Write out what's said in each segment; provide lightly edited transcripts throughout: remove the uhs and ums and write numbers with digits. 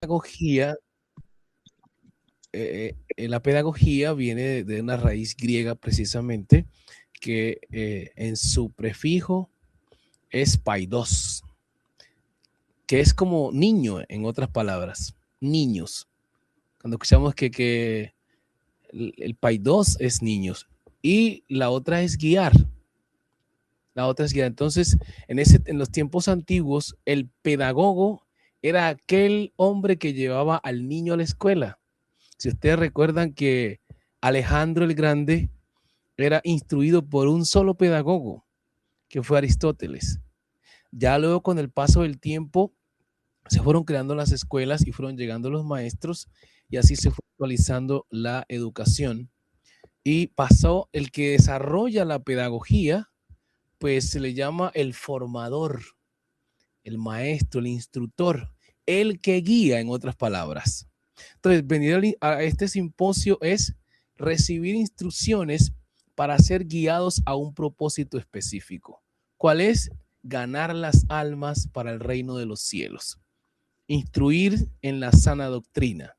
pedagogía, la pedagogía viene de una raíz griega precisamente que en su prefijo es paidos, que es como niño, en otras palabras, niños. Cuando escuchamos que el paidos es niños y la otra es guiar. La otra es guiar. Entonces, en los tiempos antiguos, el pedagogo era aquel hombre que llevaba al niño a la escuela. Si ustedes recuerdan que Alejandro el Grande era instruido por un solo pedagogo, que fue Aristóteles. Ya luego con el paso del tiempo se fueron creando las escuelas y fueron llegando los maestros y así se fue actualizando la educación. Y pasó el que desarrolla la pedagogía, pues se le llama el formador, el maestro, el instructor, el que guía, en otras palabras. Entonces, venir a este simposio es recibir instrucciones para ser guiados a un propósito específico. ¿Cuál es? Ganar las almas para el reino de los cielos. Instruir en la sana doctrina.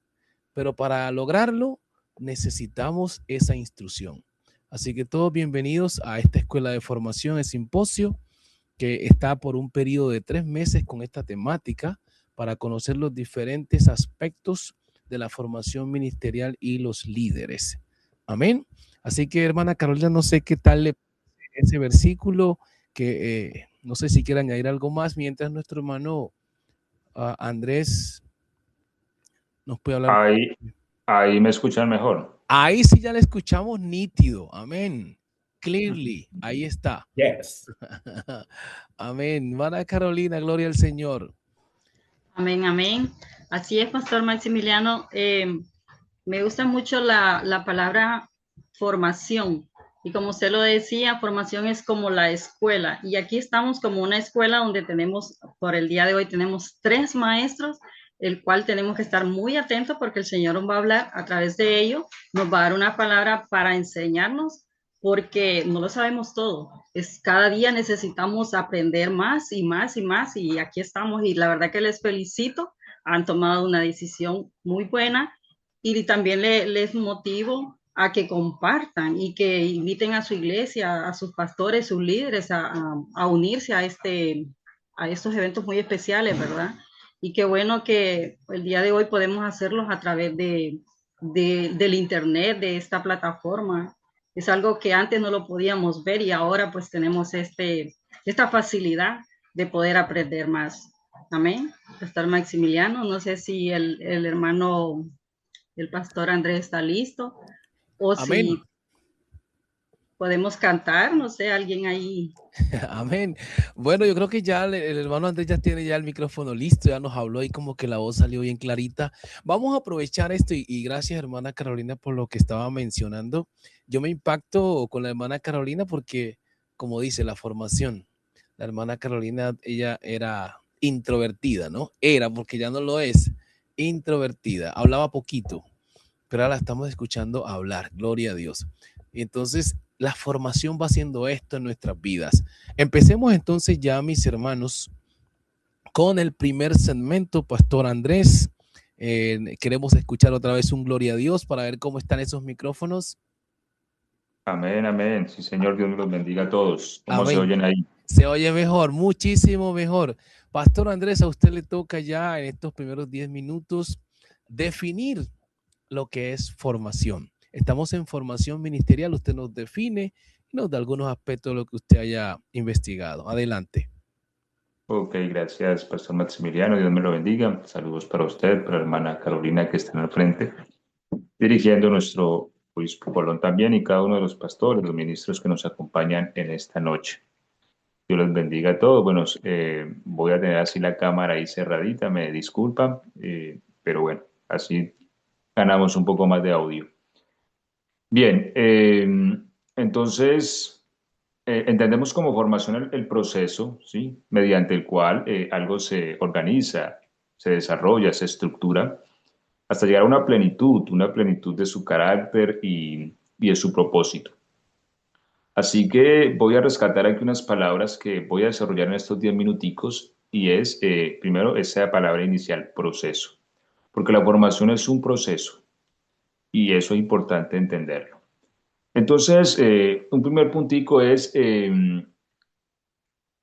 Pero para lograrlo necesitamos esa instrucción. Así que todos bienvenidos a esta escuela de formación, el simposio, que está por un periodo de 3 meses con esta temática para conocer los diferentes aspectos de la formación ministerial y los líderes. Amén. Así que, hermana Carolina, no sé qué tal le ese versículo, que no sé si quiere añadir algo más mientras nuestro hermano Andrés nos puede hablar. Ahí me escuchan mejor. Ahí sí ya le escuchamos nítido. Amén. Clearly. Ahí está. Yes. Amén. Hermana Carolina, gloria al Señor. Amén, amén. Así es, Pastor Maximiliano. Me gusta mucho la palabra formación. Y como usted lo decía, formación es como la escuela. Y aquí estamos como una escuela donde tenemos, por el día de hoy, tenemos 3 maestros, el cual tenemos que estar muy atentos porque el Señor nos va a hablar a través de ello, nos va a dar una palabra para enseñarnos, porque no lo sabemos todo. Cada día necesitamos aprender más y más y más, y aquí estamos. Y la verdad que les felicito, han tomado una decisión muy buena y también les motivo a que compartan y que inviten a su iglesia, a sus pastores, sus líderes a unirse a estos eventos muy especiales, ¿verdad? Y qué bueno que el día de hoy podemos hacerlos a través del internet, de esta plataforma. Es algo que antes no lo podíamos ver y ahora pues tenemos esta facilidad de poder aprender más. Amén. Pastor Maximiliano, no sé si el hermano, el pastor Andrés está listo o Amén. si podemos cantar, no sé, alguien ahí. Amén. Bueno, yo creo que ya el hermano Andrés ya tiene ya el micrófono listo, ya nos habló y como que la voz salió bien clarita. Vamos a aprovechar esto y gracias, hermana Carolina, por lo que estaba mencionando. Yo me impacto con la hermana Carolina porque, como dice, la formación. La hermana Carolina, ella era introvertida, ¿no? Era, porque ya no lo es, introvertida. Hablaba poquito, pero ahora la estamos escuchando hablar, gloria a Dios. Y entonces la formación va haciendo esto en nuestras vidas. Empecemos entonces ya, mis hermanos, con el primer segmento, Pastor Andrés. Queremos escuchar otra vez un gloria a Dios para ver cómo están esos micrófonos. Amén, amén. Sí, Señor, Dios me los bendiga a todos. ¿Cómo se Amén. oyen ahí? Se oye mejor, muchísimo mejor. Pastor Andrés, a usted le toca ya en estos primeros 10 minutos definir lo que es formación. Estamos en formación ministerial, usted nos define y nos da algunos aspectos de lo que usted haya investigado. Adelante. Ok, gracias, Pastor Maximiliano. Dios me lo bendiga. Saludos para usted, para la hermana Carolina que está en el frente, dirigiendo nuestro obispo Colón también y cada uno de los pastores, los ministros que nos acompañan en esta noche. Dios los bendiga a todos. Bueno, voy a tener así la cámara ahí cerradita, me disculpan, pero bueno, así ganamos un poco más de audio. Bien, entonces entendemos como formación el proceso, ¿sí? Mediante el cual algo se organiza, se desarrolla, se estructura, hasta llegar a una plenitud de su carácter y de su propósito. Así que voy a rescatar aquí unas palabras que voy a desarrollar en estos 10 minuticos y es, primero, esa palabra inicial, proceso. porque la formación es un proceso y eso es importante entenderlo. Entonces, un primer puntico es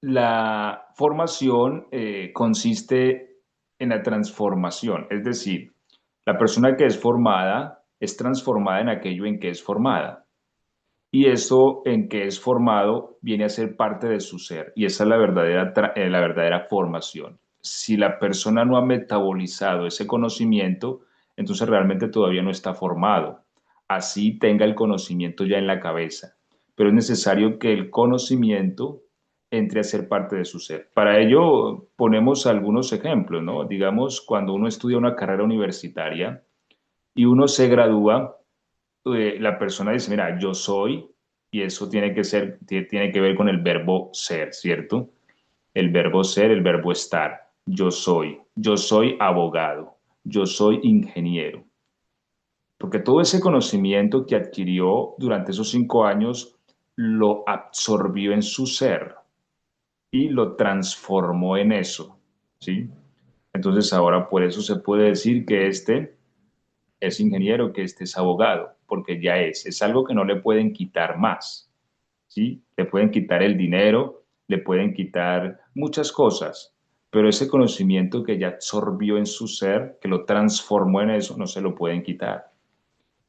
la formación consiste en la transformación, es decir, la persona que es formada es transformada en aquello en que es formada. Y eso en que es formado viene a ser parte de su ser. Y esa es la verdadera formación. Si la persona no ha metabolizado ese conocimiento, entonces realmente todavía no está formado. Así tenga el conocimiento ya en la cabeza. Pero es necesario que el conocimiento entre a ser parte de su ser. Para ello ponemos algunos ejemplos, ¿no? Digamos, cuando uno estudia una carrera universitaria y uno se gradúa, la persona dice, mira, yo soy, y eso tiene que ver con el verbo ser, ¿cierto? El verbo ser, el verbo estar. Yo soy abogado, yo soy ingeniero. Porque todo ese conocimiento que adquirió durante esos 5 años lo absorbió en su ser y lo transformó en eso, ¿sí? Entonces ahora por eso se puede decir que este es ingeniero, que este es abogado, porque ya es algo que no le pueden quitar más, ¿sí? Le pueden quitar el dinero, le pueden quitar muchas cosas, pero ese conocimiento que ya absorbió en su ser, que lo transformó en eso, no se lo pueden quitar,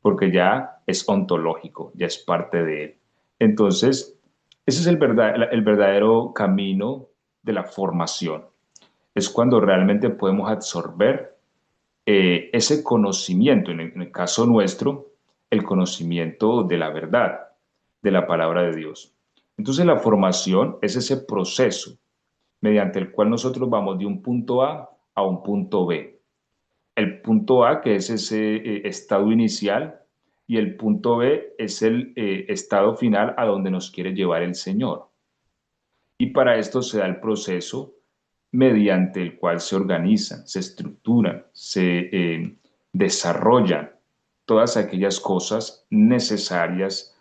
porque ya es ontológico, ya es parte de él. Entonces, ese es el verdadero camino de la formación. Es cuando realmente podemos absorber ese conocimiento, en el caso nuestro, el conocimiento de la verdad, de la palabra de Dios. Entonces la formación es ese proceso mediante el cual nosotros vamos de un punto A un punto B. El punto A, que es ese estado inicial, y el punto B es el estado final a donde nos quiere llevar el Señor. Y para esto se da el proceso mediante el cual se organizan, se estructuran, se desarrollan todas aquellas cosas necesarias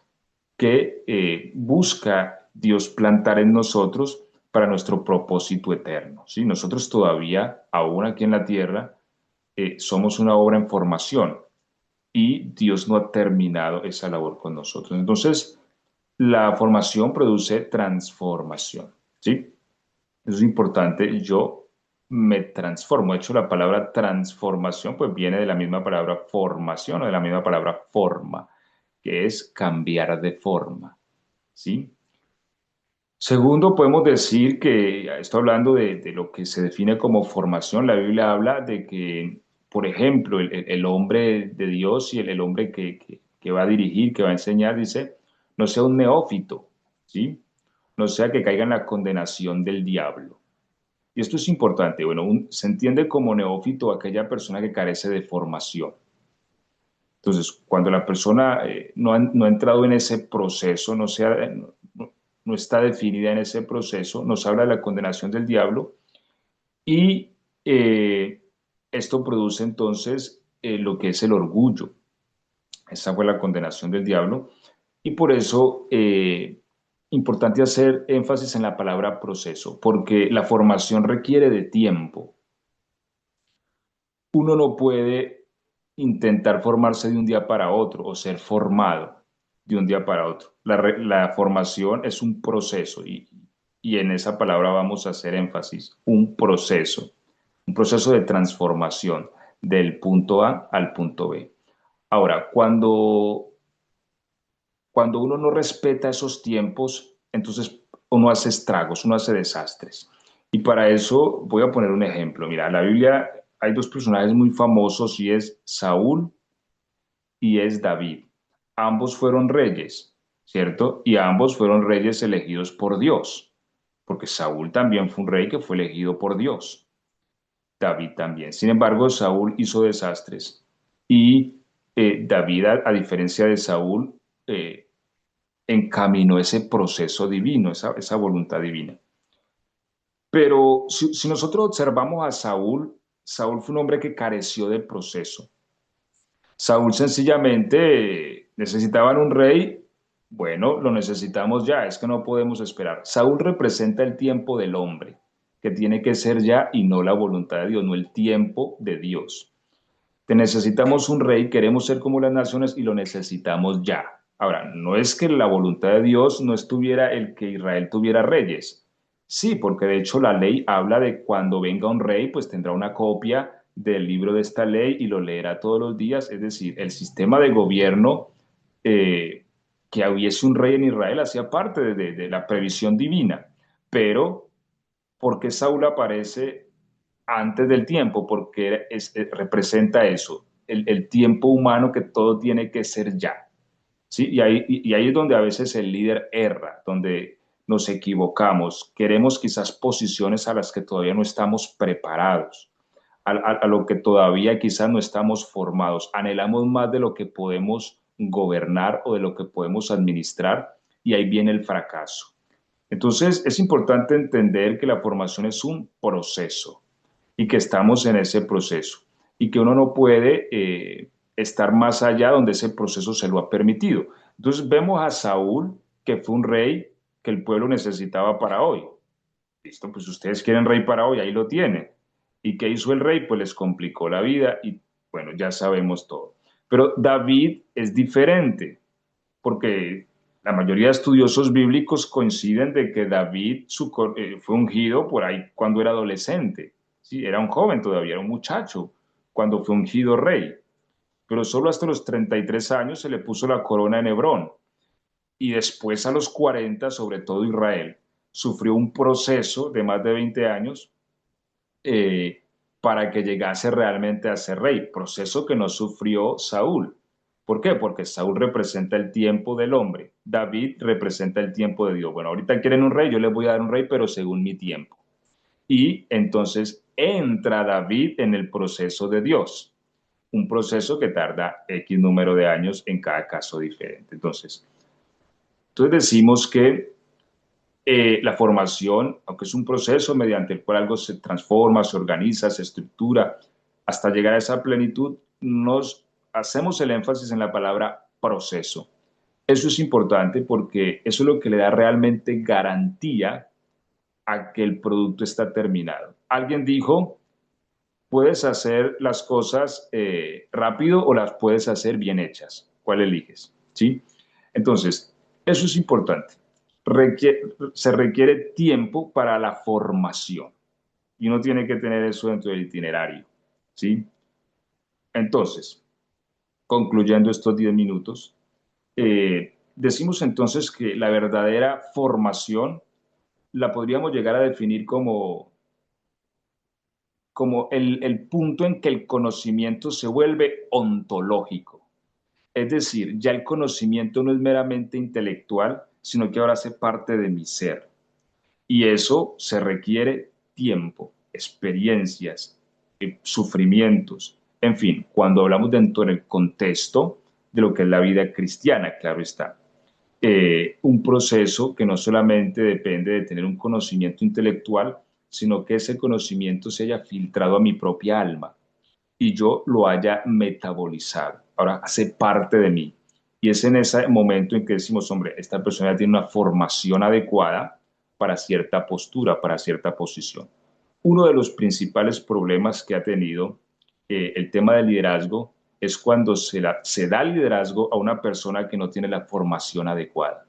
que busca Dios plantar en nosotros para nuestro propósito eterno. ¿Sí? Nosotros todavía, aún aquí en la tierra, somos una obra en formación y Dios no ha terminado esa labor con nosotros. Entonces, la formación produce transformación. ¿Sí? Eso es importante. Yo me transformo. De hecho, la palabra transformación pues viene de la misma palabra formación o de la misma palabra forma, que es cambiar de forma. ¿Sí? Segundo, podemos decir que, esto hablando de lo que se define como formación, la Biblia habla de que, por ejemplo, el hombre de Dios y el hombre que va a dirigir, que va a enseñar, dice, no sea un neófito, ¿sí? No sea que caiga en la condenación del diablo. Y esto es importante. Bueno, se entiende como neófito aquella persona que carece de formación. Entonces, cuando la persona no ha entrado en ese proceso, no está definida en ese proceso, nos habla de la condenación del diablo y esto produce entonces lo que es el orgullo. Esa fue la condenación del diablo y por eso importante hacer énfasis en la palabra proceso, porque la formación requiere de tiempo. Uno no puede intentar formarse de un día para otro o ser formado de un día para otro. La formación es un proceso y en esa palabra vamos a hacer énfasis, un proceso de transformación del punto A al punto B. Ahora, cuando uno no respeta esos tiempos, entonces uno hace estragos, uno hace desastres. Y para eso voy a poner un ejemplo. Mira, en la Biblia hay dos personajes muy famosos y es Saúl y es David. Ambos fueron reyes, ¿cierto? Y ambos fueron reyes elegidos por Dios, porque Saúl también fue un rey que fue elegido por Dios. David también. Sin embargo, Saúl hizo desastres y David, a diferencia de Saúl, encaminó ese proceso divino, esa voluntad divina. Pero si nosotros observamos a Saúl, Saúl fue un hombre que careció de proceso. Saúl sencillamente necesitaban un rey, bueno, lo necesitamos ya, es que no podemos esperar. Saúl representa el tiempo del hombre, que tiene que ser ya y no la voluntad de Dios, no el tiempo de Dios. Te necesitamos un rey, queremos ser como las naciones y lo necesitamos ya. Ahora, no es que la voluntad de Dios no estuviera el que Israel tuviera reyes. Sí, porque de hecho la ley habla de cuando venga un rey, pues tendrá una copia del libro de esta ley y lo leerá todos los días. Es decir, el sistema de gobierno, que hubiese un rey en Israel hacía parte de la previsión divina. Pero, ¿por qué Saúl aparece antes del tiempo? Porque representa eso, el tiempo humano, que todo tiene que ser ya. ¿Sí? Y ahí es donde a veces el líder erra, donde nos equivocamos. Queremos quizás posiciones a las que todavía no estamos preparados, a lo que todavía quizás no estamos formados. Anhelamos más de lo que podemos gobernar o de lo que podemos administrar, y ahí viene el fracaso. Entonces, es importante entender que la formación es un proceso y que estamos en ese proceso y que uno no puede estar más allá donde ese proceso se lo ha permitido. Entonces, vemos a Saúl, que fue un rey que el pueblo necesitaba para hoy. Listo, pues ustedes quieren rey para hoy, ahí lo tienen. ¿Y qué hizo el rey? Pues les complicó la vida y bueno, ya sabemos todo. Pero David es diferente, porque la mayoría de estudiosos bíblicos coinciden de que David fue ungido por ahí cuando era adolescente. Sí, era un joven todavía, era un muchacho cuando fue ungido rey. Pero solo hasta los 33 años se le puso la corona en Hebrón. Y después a los 40, sobre todo Israel, sufrió un proceso de más de 20 años eh, para que llegase realmente a ser rey, proceso que no sufrió Saúl. ¿Por qué? Porque Saúl representa el tiempo del hombre, David representa el tiempo de Dios. Bueno, ahorita quieren un rey, yo les voy a dar un rey, pero según mi tiempo. Y entonces entra David en el proceso de Dios, un proceso que tarda X número de años en cada caso diferente. Entonces decimos que la formación, aunque es un proceso mediante el cual algo se transforma, se organiza, se estructura, hasta llegar a esa plenitud, nos hacemos el énfasis en la palabra proceso. Eso es importante porque eso es lo que le da realmente garantía a que el producto está terminado. Alguien dijo, puedes hacer las cosas rápido o las puedes hacer bien hechas. ¿Cuál eliges? ¿Sí? Entonces, eso es importante. Se requiere tiempo para la formación y uno tiene que tener eso dentro del itinerario. ¿Sí? Entonces, concluyendo estos 10 minutos, decimos entonces que la verdadera formación la podríamos llegar a definir como el punto en que el conocimiento se vuelve ontológico. Es decir, ya el conocimiento no es meramente intelectual, sino que ahora hace parte de mi ser. Y eso se requiere tiempo, experiencias, sufrimientos. En fin, cuando hablamos dentro del contexto de lo que es la vida cristiana, claro está. Un proceso que no solamente depende de tener un conocimiento intelectual, sino que ese conocimiento se haya filtrado a mi propia alma y yo lo haya metabolizado. Ahora hace parte de mí. Y es en ese momento en que decimos, hombre, esta persona tiene una formación adecuada para cierta postura, para cierta posición. Uno de los principales problemas que ha tenido el tema del liderazgo es cuando se da liderazgo a una persona que no tiene la formación adecuada.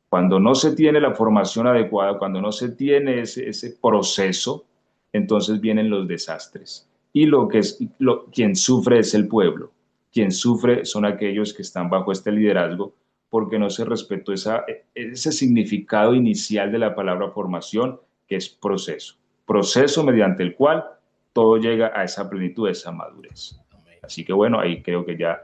Cuando no se tiene la formación adecuada, cuando no se tiene ese proceso, entonces vienen los desastres. Y quien sufre es el pueblo. Quien sufre son aquellos que están bajo este liderazgo porque no se respetó ese significado inicial de la palabra formación, que es proceso. Proceso mediante el cual todo llega a esa plenitud, a esa madurez. Así que bueno, ahí creo que ya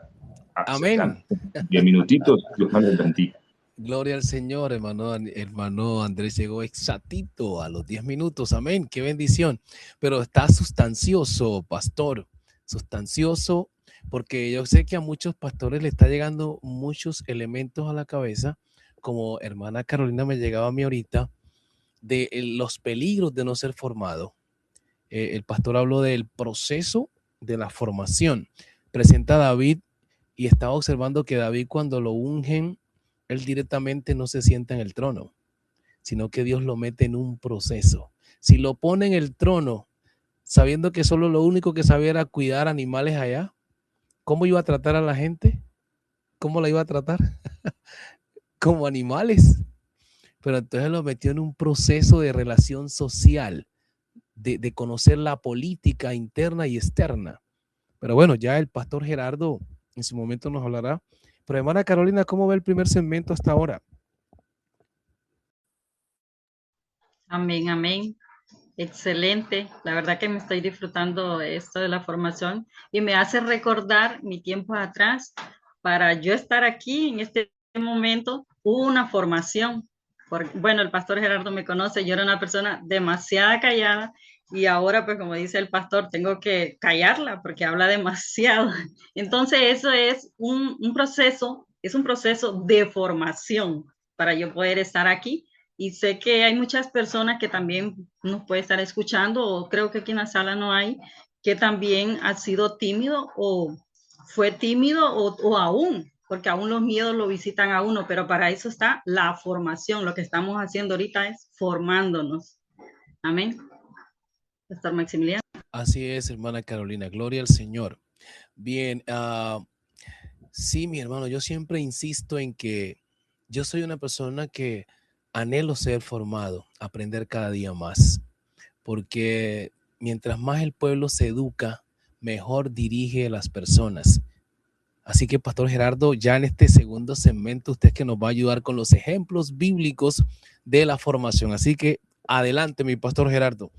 Amén. 10 minutitos. Dios me los bendiga. Gloria al Señor, hermano Andrés llegó exactito a los 10 minutos, amén, qué bendición, pero está sustancioso, pastor, sustancioso, porque yo sé que a muchos pastores le está llegando muchos elementos a la cabeza, como hermana Carolina me llegaba a mí ahorita, de los peligros de no ser formado. El pastor habló del proceso de la formación, presenta a David y estaba observando que David cuando lo ungen, él directamente no se sienta en el trono, sino que Dios lo mete en un proceso. Si lo pone en el trono, sabiendo que solo lo único que sabía era cuidar animales allá. ¿Cómo iba a tratar a la gente? ¿Cómo la iba a tratar? Como animales. Pero entonces lo metió en un proceso de relación social, de conocer la política interna y externa. Pero bueno, ya el pastor Gerardo en su momento nos hablará. Pero hermana Carolina, ¿cómo ve el primer segmento hasta ahora? Amén, amén. Excelente. La verdad que me estoy disfrutando esto de la formación y me hace recordar mi tiempo atrás. Para yo estar aquí en este momento, hubo una formación. Bueno, el pastor Gerardo me conoce, yo era una persona demasiado callada y ahora, pues como dice el pastor, tengo que callarla porque habla demasiado. Entonces, eso es un proceso, es un proceso de formación para yo poder estar aquí y sé que hay muchas personas que también nos puede estar escuchando, o creo que aquí en la sala no hay, que también ha sido tímido o fue tímido o aún, porque aún los miedos lo visitan a uno, pero para eso está la formación. Lo que estamos haciendo ahorita es formándonos. Amén. Pastor Maximiliano. Así es, hermana Carolina, gloria al Señor. Bien, sí, mi hermano, yo siempre insisto en que yo soy una persona que anhelo ser formado, aprender cada día más, porque mientras más el pueblo se educa, mejor dirige a las personas. Así que, Pastor Gerardo, ya en este segundo segmento, usted es que nos va a ayudar con los ejemplos bíblicos de la formación. Así que adelante, mi Pastor Gerardo.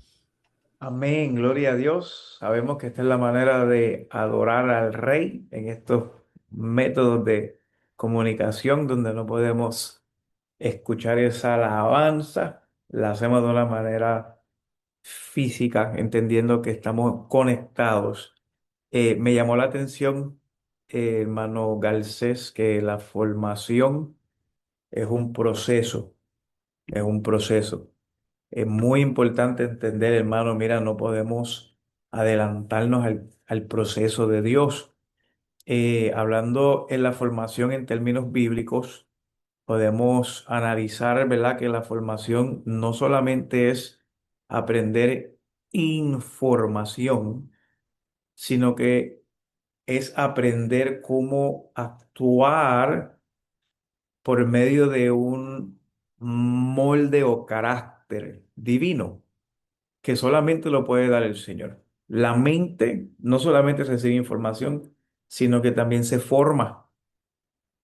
Amén, gloria a Dios. Sabemos que esta es la manera de adorar al Rey en estos métodos de comunicación donde no podemos escuchar esa alabanza. La hacemos de una manera física, entendiendo que estamos conectados. Me llamó la atención, hermano Garcés, que la formación es un proceso, es un proceso. Es muy importante entender, hermano, mira, no podemos adelantarnos al proceso de Dios. Hablando en la formación en términos bíblicos, podemos analizar, ¿verdad?, que la formación no solamente es aprender información, sino que es aprender cómo actuar por medio de un molde o carácter divino que solamente lo puede dar el Señor. La mente no solamente recibe información, sino que también se forma.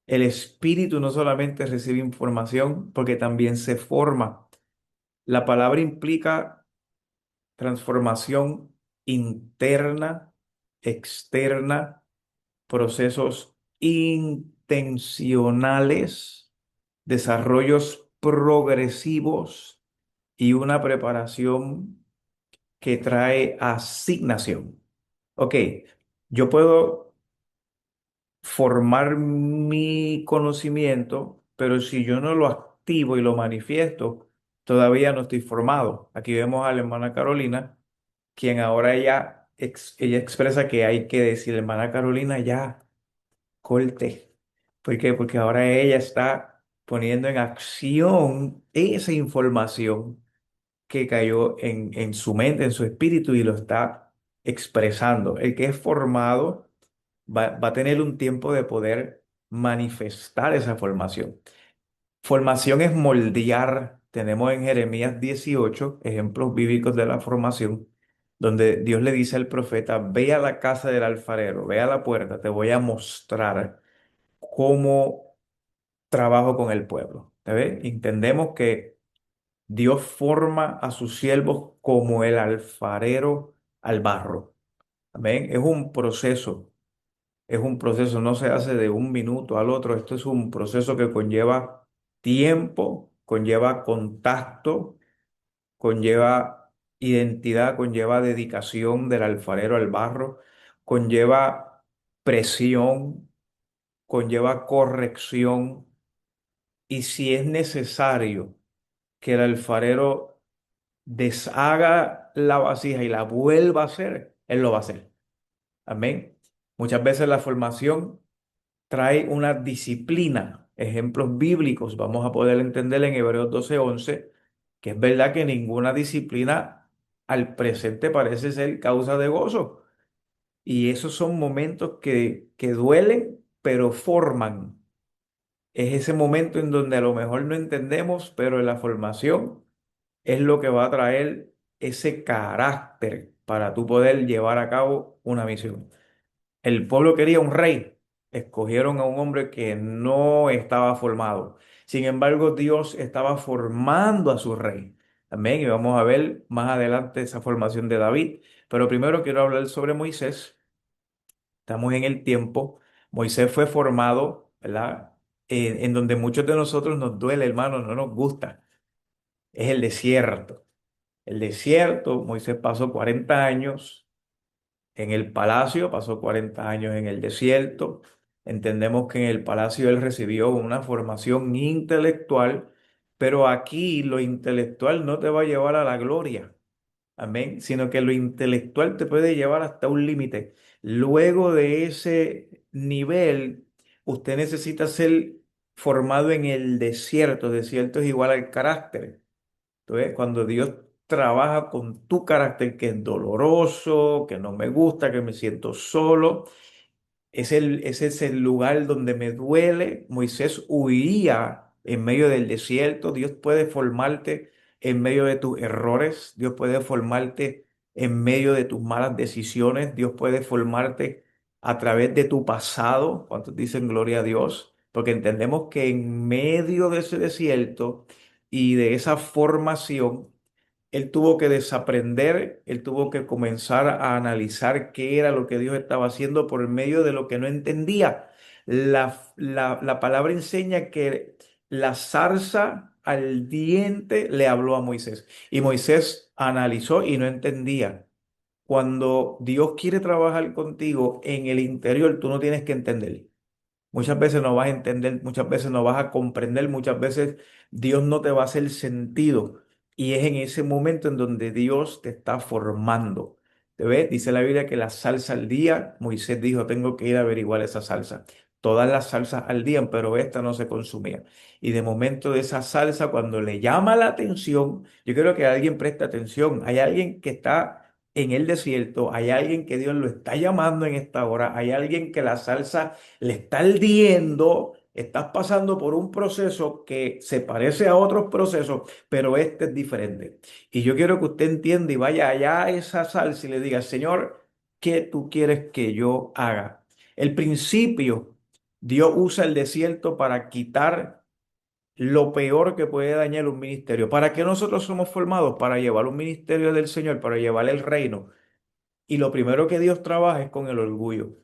El espíritu no solamente recibe información, porque también se forma. La palabra implica transformación interna, externa, procesos intencionales, desarrollos progresivos y una preparación que trae asignación. Ok, yo puedo formar mi conocimiento, pero si yo no lo activo y lo manifiesto, todavía no estoy formado. Aquí vemos a la hermana Carolina, quien ahora ella expresa que hay que decir, hermana Carolina, ya, corte. ¿Por qué? Porque ahora ella está poniendo en acción esa información que cayó en su mente, en su espíritu y lo está expresando. El que es formado va a tener un tiempo de poder manifestar esa formación. Formación es moldear. Tenemos en Jeremías 18 ejemplos bíblicos de la formación, donde Dios le dice al profeta, ve a la casa del alfarero, ve a la puerta, te voy a mostrar cómo trabajo con el pueblo. ¿Te ves? Entendemos que Dios forma a sus siervos como el alfarero al barro. Amén. Es un proceso, no se hace de un minuto al otro. Esto es un proceso que conlleva tiempo, conlleva contacto, conlleva identidad, conlleva dedicación del alfarero al barro, conlleva presión, conlleva corrección y si es necesario que el alfarero deshaga la vasija y la vuelva a hacer, él lo va a hacer. Amén. Muchas veces la formación trae una disciplina. Ejemplos bíblicos vamos a poder entender en Hebreos 12:11, que es verdad que ninguna disciplina al presente parece ser causa de gozo. Y esos son momentos que duelen, pero forman. Es ese momento en donde a lo mejor no entendemos, pero en la formación es lo que va a traer ese carácter para tú poder llevar a cabo una misión. El pueblo quería un rey, escogieron a un hombre que no estaba formado. Sin embargo, Dios estaba formando a su rey. Amén. Y vamos a ver más adelante esa formación de David. Pero primero quiero hablar sobre Moisés. Estamos en el tiempo. Moisés fue formado, ¿verdad? En donde muchos de nosotros nos duele, hermano, no nos gusta. Es el desierto. El desierto, Moisés pasó 40 años en el palacio, pasó 40 años en el desierto. Entendemos que en el palacio él recibió una formación intelectual, pero aquí lo intelectual no te va a llevar a la gloria. Amén. Sino que lo intelectual te puede llevar hasta un límite. Luego de ese nivel, usted necesita ser formado en el desierto. Desierto es igual al carácter. Entonces, cuando Dios trabaja con tu carácter, que es doloroso, que no me gusta, que me siento solo, ese es el lugar donde me duele. Moisés huía en medio del desierto. Dios puede formarte en medio de tus errores. Dios puede formarte en medio de tus malas decisiones. Dios puede formarte a través de tu pasado. ¿Cuántos dicen gloria a Dios? Porque entendemos que en medio de ese desierto y de esa formación, él tuvo que desaprender, él tuvo que comenzar a analizar qué era lo que Dios estaba haciendo por medio de lo que no entendía. La palabra enseña que la zarza al diente le habló a Moisés y Moisés analizó y no entendía. Cuando Dios quiere trabajar contigo en el interior, tú no tienes que entender. Muchas veces no vas a entender, muchas veces no vas a comprender, muchas veces Dios no te va a hacer sentido. Y es en ese momento en donde Dios te está formando. ¿Te ves? Dice la Biblia que la salsa al día, Moisés dijo, tengo que ir a averiguar esa salsa. Todas las salsas al día, pero esta no se consumía. Y de momento de esa salsa, cuando le llama la atención, yo quiero que alguien preste atención. Hay alguien que está en el desierto, hay alguien que Dios lo está llamando en esta hora, hay alguien que la salsa le está ardiendo, estás pasando por un proceso que se parece a otros procesos, pero este es diferente. Y yo quiero que usted entienda y vaya allá a esa salsa y le diga, Señor, ¿qué tú quieres que yo haga? El principio, Dios usa el desierto para quitar lo peor que puede dañar un ministerio. ¿Para qué nosotros somos formados? Para llevar un ministerio del Señor, para llevar el reino. Y lo primero que Dios trabaja es con el orgullo.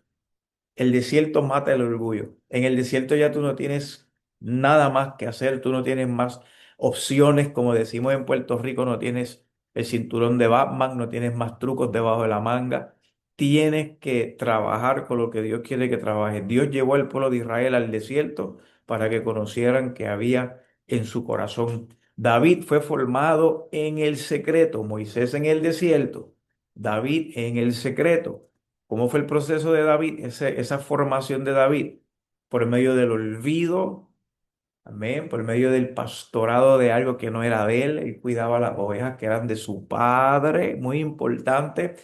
El desierto mata el orgullo. En el desierto ya tú no tienes nada más que hacer, tú no tienes más opciones, como decimos en Puerto Rico, no tienes el cinturón de Batman, no tienes más trucos debajo de la manga. Tienes que trabajar con lo que Dios quiere que trabajes. Dios llevó al pueblo de Israel al desierto para que conocieran que había en su corazón. David fue formado en el secreto, Moisés en el desierto, David en el secreto. ¿Cómo fue el proceso de David? Esa formación de David por medio del olvido, amén, por medio del pastorado de algo que no era de él. Él cuidaba las ovejas que eran de su padre. Muy importante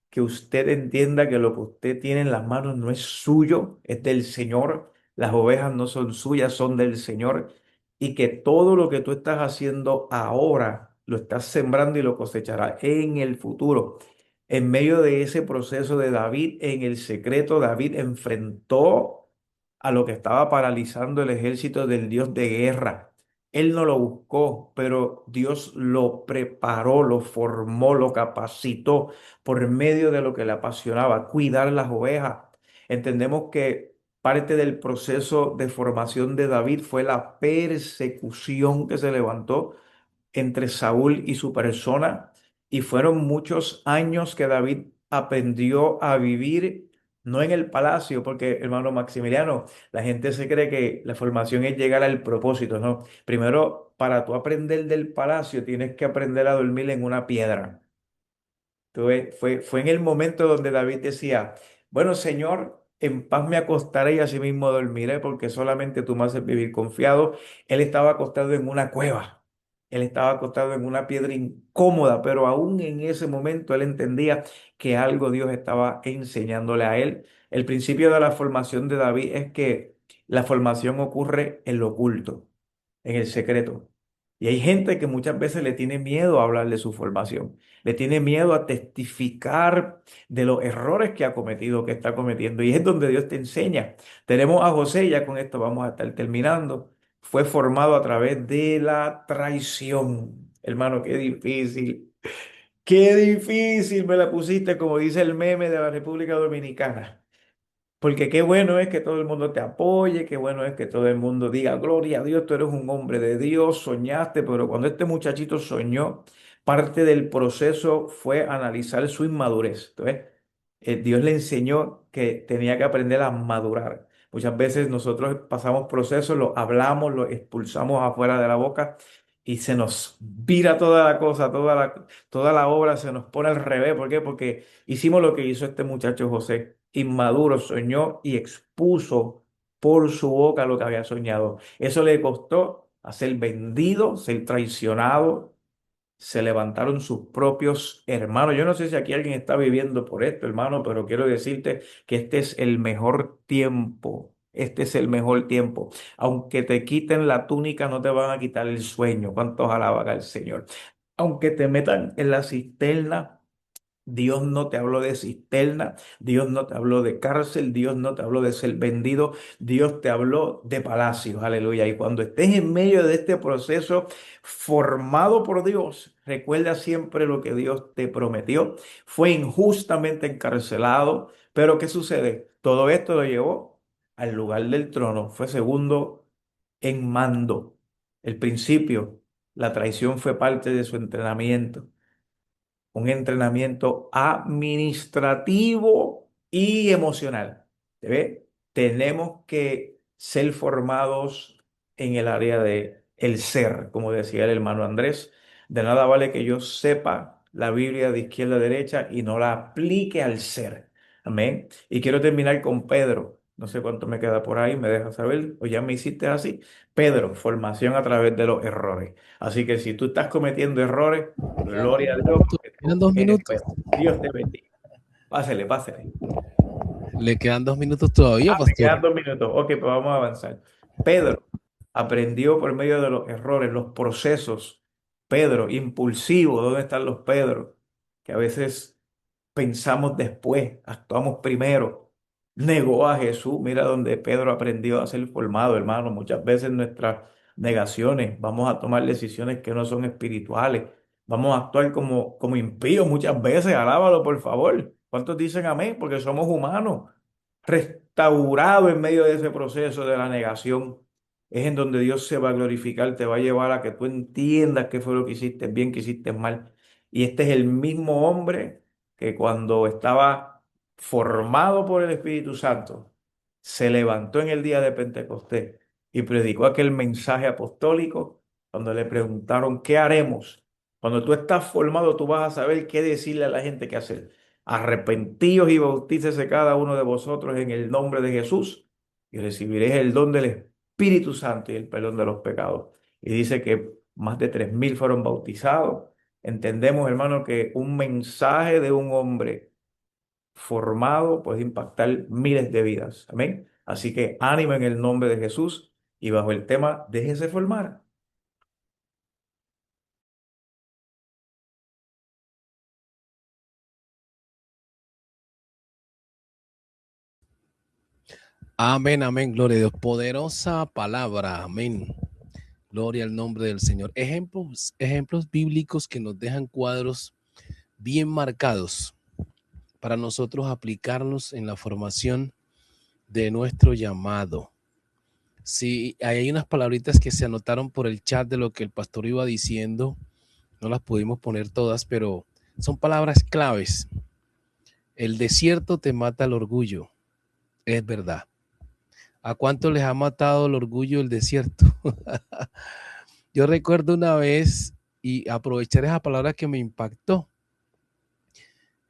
que usted entienda que lo que usted tiene en las manos no es suyo, es del Señor. Las ovejas no son suyas, son del Señor. Y que todo lo que tú estás haciendo ahora lo estás sembrando y lo cosecharás en el futuro. En medio de ese proceso de David, en el secreto, David enfrentó a lo que estaba paralizando el ejército del Dios de guerra. Él no lo buscó, pero Dios lo preparó, lo formó, lo capacitó por medio de lo que le apasionaba, cuidar las ovejas. Entendemos que parte del proceso de formación de David fue la persecución que se levantó entre Saúl y su persona, y fueron muchos años que David aprendió a vivir, no en el palacio, porque hermano Maximiliano, la gente se cree que la formación es llegar al propósito, ¿no? Primero, para tú aprender del palacio, tienes que aprender a dormir en una piedra. Entonces, fue en el momento donde David decía, bueno, Señor, en paz me acostaré y asimismo dormiré, porque solamente tú me haces vivir confiado. Él estaba acostado en una cueva. Él estaba acostado en una piedra incómoda, pero aún en ese momento él entendía que algo Dios estaba enseñándole a él. El principio de la formación de David es que la formación ocurre en lo oculto, en el secreto. Y hay gente que muchas veces le tiene miedo a hablar de su formación, le tiene miedo a testificar de los errores que ha cometido, que está cometiendo. Y es donde Dios te enseña. Tenemos a José, ya con esto vamos a estar terminando. Fue formado a través de la traición. Hermano, qué difícil. Qué difícil me la pusiste, como dice el meme de la República Dominicana. Porque qué bueno es que todo el mundo te apoye, qué bueno es que todo el mundo diga, gloria a Dios, tú eres un hombre de Dios, soñaste, pero cuando este muchachito soñó, parte del proceso fue analizar su inmadurez. Entonces, Dios le enseñó que tenía que aprender a madurar. Muchas veces nosotros pasamos procesos, lo hablamos, lo expulsamos afuera de la boca y se nos vira toda la cosa, toda la obra se nos pone al revés. ¿Por qué? Porque hicimos lo que hizo este muchacho José. Inmaduro, soñó y expuso por su boca lo que había soñado. Eso le costó a ser vendido, ser traicionado. Se levantaron sus propios hermanos. Yo no sé si aquí alguien está viviendo por esto, hermano, pero quiero decirte que este es el mejor tiempo. Este es el mejor tiempo. Aunque te quiten la túnica, no te van a quitar el sueño. ¿Cuántos alaban al Señor? Aunque te metan en la cisterna, Dios no te habló de cisterna, Dios no te habló de cárcel, Dios no te habló de ser vendido, Dios te habló de palacios, aleluya. Y cuando estés en medio de este proceso formado por Dios, recuerda siempre lo que Dios te prometió. Fue injustamente encarcelado, pero ¿qué sucede? Todo esto lo llevó al lugar del trono, fue segundo en mando. El principio, la traición fue parte de su entrenamiento, un entrenamiento administrativo y emocional. ¿Te ve? Tenemos que ser formados en el área de el ser, como decía el hermano Andrés. De nada vale que yo sepa la Biblia de izquierda a derecha y no la aplique al ser. Amén. Y quiero terminar con Pedro. No sé cuánto me queda por ahí, me dejas saber, o ya me hiciste así. Pedro, formación a través de los errores. Así que si tú estás cometiendo errores, gloria a Dios, porque Quedan tú dos eres minutos. Pedro. Dios te bendiga. Pásele, pásele. Le quedan 2 minutos todavía, Me pastor. quedan 2 minutos. Ok, pues vamos a avanzar. Pedro aprendió por medio de los errores, los procesos. Pedro, impulsivo, ¿dónde están los Pedro? Que a veces pensamos después, actuamos primero. Negó a Jesús. Mira donde Pedro aprendió a ser formado, hermano. Muchas veces nuestras negaciones, vamos a tomar decisiones que no son espirituales. Vamos a actuar como impíos muchas veces. Alábalo, por favor. ¿Cuántos dicen amén? Porque somos humanos. Restaurado en medio de ese proceso de la negación, es en donde Dios se va a glorificar, te va a llevar a que tú entiendas qué fue lo que hiciste bien, qué hiciste mal. Y este es el mismo hombre que cuando estaba formado por el Espíritu Santo, se levantó en el día de Pentecostés y predicó aquel mensaje apostólico cuando le preguntaron, ¿qué haremos? Cuando tú estás formado, tú vas a saber qué decirle a la gente qué hacer. Arrepentíos y bautícese cada uno de vosotros en el nombre de Jesús y recibiréis el don del Espíritu Santo y el perdón de los pecados. Y dice que más de 3.000 fueron bautizados. Entendemos, hermano, que un mensaje de un hombre formado puede impactar miles de vidas. Amén. Así que ánimo en el nombre de Jesús y bajo el tema, déjese formar. Amén, amén, gloria a Dios. Poderosa palabra, amén. Gloria al nombre del Señor. Ejemplos bíblicos que nos dejan cuadros bien marcados para nosotros aplicarlos en la formación de nuestro llamado. Sí, hay unas palabritas que se anotaron por el chat de lo que el pastor iba diciendo. No las pudimos poner todas, pero son palabras claves. El desierto te mata el orgullo. Es verdad. ¿A cuánto les ha matado el orgullo el desierto? Yo recuerdo una vez, y aprovechar esa palabra que me impactó,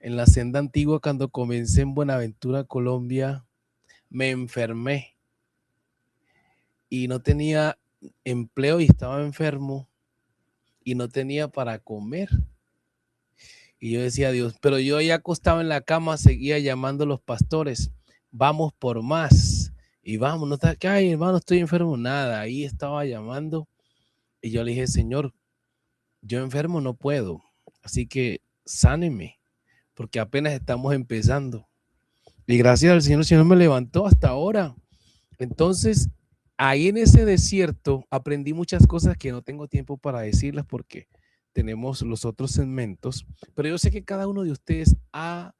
en la senda antigua cuando comencé en Buenaventura, Colombia, me enfermé y no tenía empleo y estaba enfermo. y no tenía para comer. Y yo decía, Dios, pero yo ya acostado en la cama, seguía llamando a los pastores, vamos por más. Y vamos, no está, ¿qué hay, hermano? Estoy enfermo, nada. Ahí estaba llamando y yo le dije, Señor, yo enfermo no puedo, así que sáneme, porque apenas estamos empezando. Y gracias al Señor, el Señor me levantó hasta ahora. Entonces, ahí en ese desierto aprendí muchas cosas que no tengo tiempo para decirlas porque tenemos los otros segmentos, pero yo sé que cada uno de ustedes ha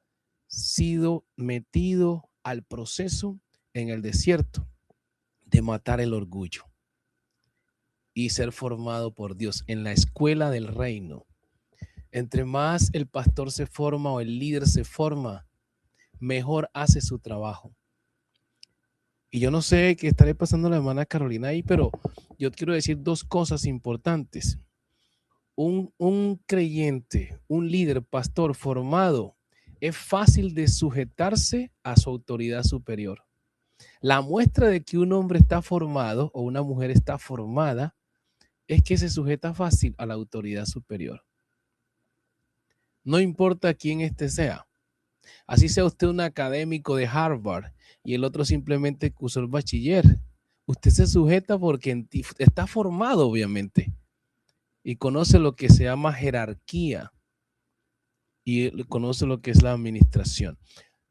sido metido al proceso en el desierto de matar el orgullo y ser formado por Dios en la escuela del reino. Entre más el pastor se forma o el líder se forma, mejor hace su trabajo. Y yo no sé qué estaré pasando la hermana Carolina ahí, pero yo quiero decir dos cosas importantes. Un creyente, un líder, pastor formado, es fácil de sujetarse a su autoridad superior. La muestra de que un hombre está formado o una mujer está formada es que se sujeta fácil a la autoridad superior. No importa quién este sea. Así sea usted un académico de Harvard y el otro simplemente cursó el bachiller. Usted se sujeta porque está formado, obviamente, y conoce lo que se llama jerarquía y conoce lo que es la administración.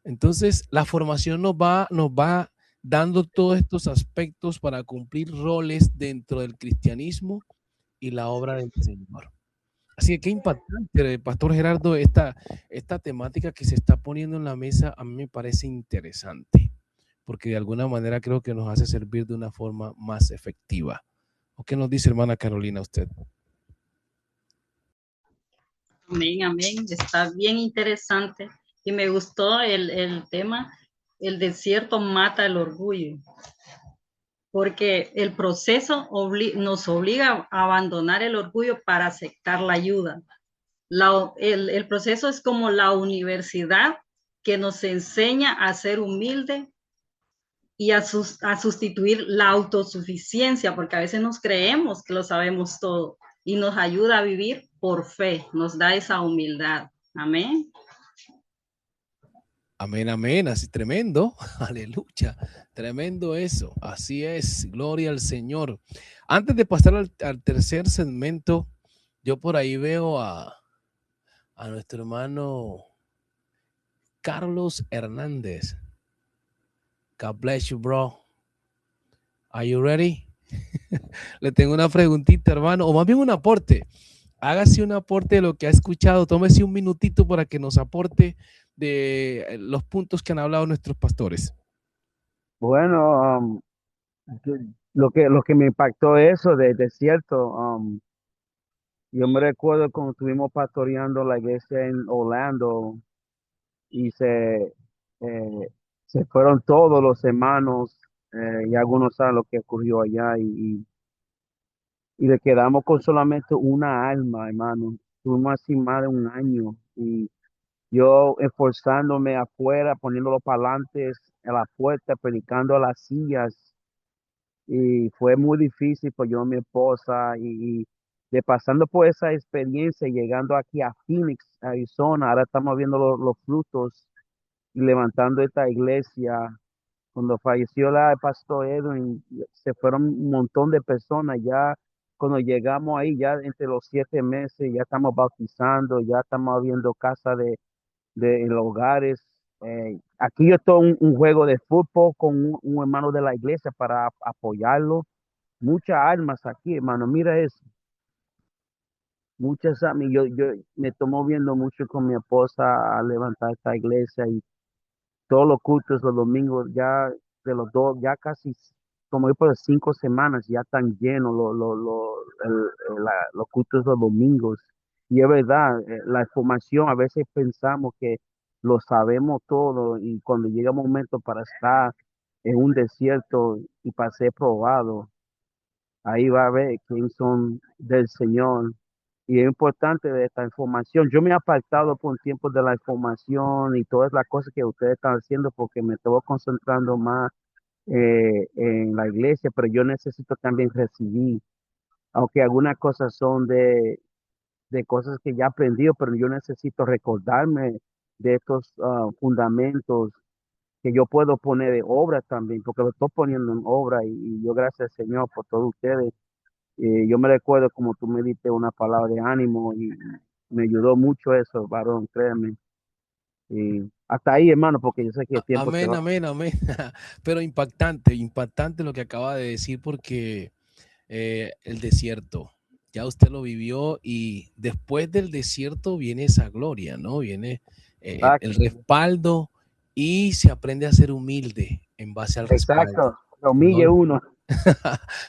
Entonces, la formación nos va dando todos estos aspectos para cumplir roles dentro del cristianismo y la obra del Señor. Así que qué impactante, Pastor Gerardo, esta temática que se está poniendo en la mesa a mí me parece interesante, porque de alguna manera creo que nos hace servir de una forma más efectiva. ¿O qué nos dice, hermana Carolina, usted? Amén, amén. Está bien interesante. Y me gustó el tema, el desierto mata el orgullo, porque el proceso nos obliga a abandonar el orgullo para aceptar la ayuda. El proceso es como la universidad que nos enseña a ser humilde y a sustituir la autosuficiencia, porque a veces nos creemos que lo sabemos todo y nos ayuda a vivir por fe, nos da esa humildad. Amén. Amén, amén, así tremendo, aleluya, tremendo eso, así es, gloria al Señor. Antes de pasar al tercer segmento, yo por ahí veo a nuestro hermano Carlos Hernández. God bless you, bro. Are you ready? Le tengo una preguntita, hermano, o más bien un aporte. Hágase un aporte de lo que ha escuchado. Tómese un minutito para que nos aporte de los puntos que han hablado nuestros pastores. Bueno, lo que me impactó eso de desierto, yo me recuerdo cuando estuvimos pastoreando la iglesia en Orlando y eh, se fueron todos los hermanos, y algunos saben lo que ocurrió allá y le quedamos con solamente una alma, hermano. Estuvimos así más de un año y yo esforzándome afuera, poniendo los palantes en la puerta, predicando a las sillas. Y fue muy difícil pues yo, mi esposa y de pasando por esa experiencia, llegando aquí a Phoenix, Arizona, ahora estamos viendo los frutos y levantando esta iglesia. Cuando falleció el pastor Edwin, se fueron un montón de personas. Ya cuando llegamos ahí, ya entre los 7 meses, ya estamos bautizando, ya estamos viendo casa de en los hogares. Aquí yo estoy un juego de fútbol con un hermano de la iglesia para apoyarlo. Muchas almas aquí, hermano. Mira eso. Muchas almas. Yo me tomo viendo mucho con mi esposa a levantar esta iglesia y todos los cultos los domingos, ya de los dos, ya casi como yo por 5 semanas ya están llenos los cultos los domingos. Y es verdad, la información a veces pensamos que lo sabemos todo y cuando llega el momento para estar en un desierto y para ser probado, ahí va a ver quién son del Señor. Y es importante de esta información. Yo me he apartado por un tiempo de la información y todas las cosas que ustedes están haciendo porque me estoy concentrando más en la iglesia, pero yo necesito también recibir. aunque algunas cosas son de cosas que ya aprendí, pero yo necesito recordarme de estos fundamentos que yo puedo poner de obra también, porque lo estoy poniendo en obra y yo gracias al Señor por todos ustedes. Yo me recuerdo como tú me diste una palabra de ánimo y me ayudó mucho eso, varón, créeme. Y hasta ahí, hermano, porque yo sé que el tiempo se Amén, va. amén, amén. Pero impactante, impactante lo que acaba de decir porque el desierto, ya usted lo vivió y después del desierto viene esa gloria, ¿no? Viene el Exacto, respaldo y se aprende a ser humilde en base al respaldo. exacto. Lo humille uno.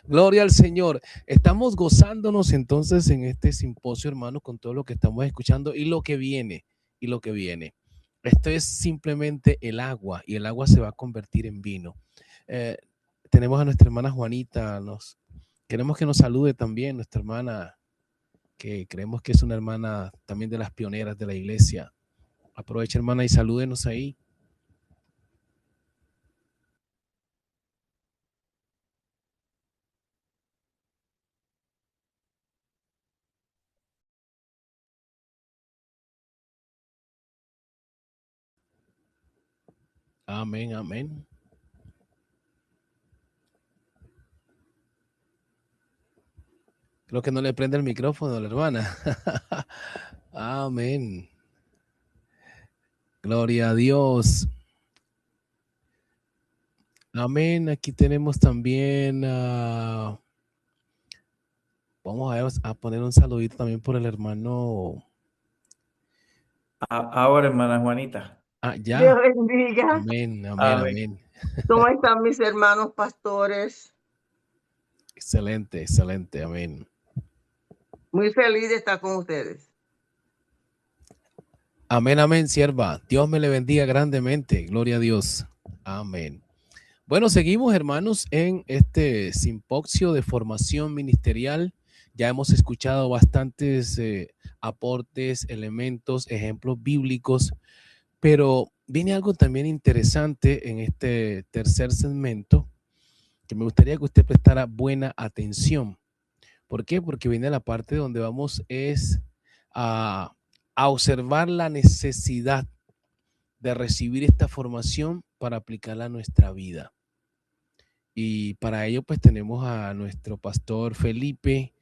Gloria al Señor. Estamos gozándonos entonces en este simposio, hermano, con todo lo que estamos escuchando y lo que viene, y lo que viene. Esto es simplemente el agua y el agua se va a convertir en vino. Eh, tenemos a nuestra hermana Juanita, queremos que nos salude también, nuestra hermana, que creemos que es una hermana también de las pioneras de la iglesia. Aprovecha, hermana, y salúdenos ahí. Amén, amén. Creo que no le prende el micrófono a la hermana. Amén. Gloria a Dios. Amén. Aquí tenemos también, vamos a poner un saludito también por el hermano. Ahora, hermana Juanita. Dios Ya. bendiga. Amén, amén, Amén. amén. ¿Cómo están mis hermanos pastores? Excelente, excelente, amén. Muy feliz de estar con ustedes. Amén, amén, sierva. Dios me le bendiga grandemente. Gloria a Dios. Amén. Bueno, seguimos, hermanos, en este simposio de formación ministerial. Ya hemos escuchado bastantes aportes, elementos, ejemplos bíblicos, pero viene algo también interesante en este tercer segmento que me gustaría que usted prestara buena atención. ¿Por qué? Porque viene la parte donde vamos es a, a observar la necesidad de recibir esta formación para aplicarla a nuestra vida. Y para ello pues tenemos a nuestro pastor Felipe,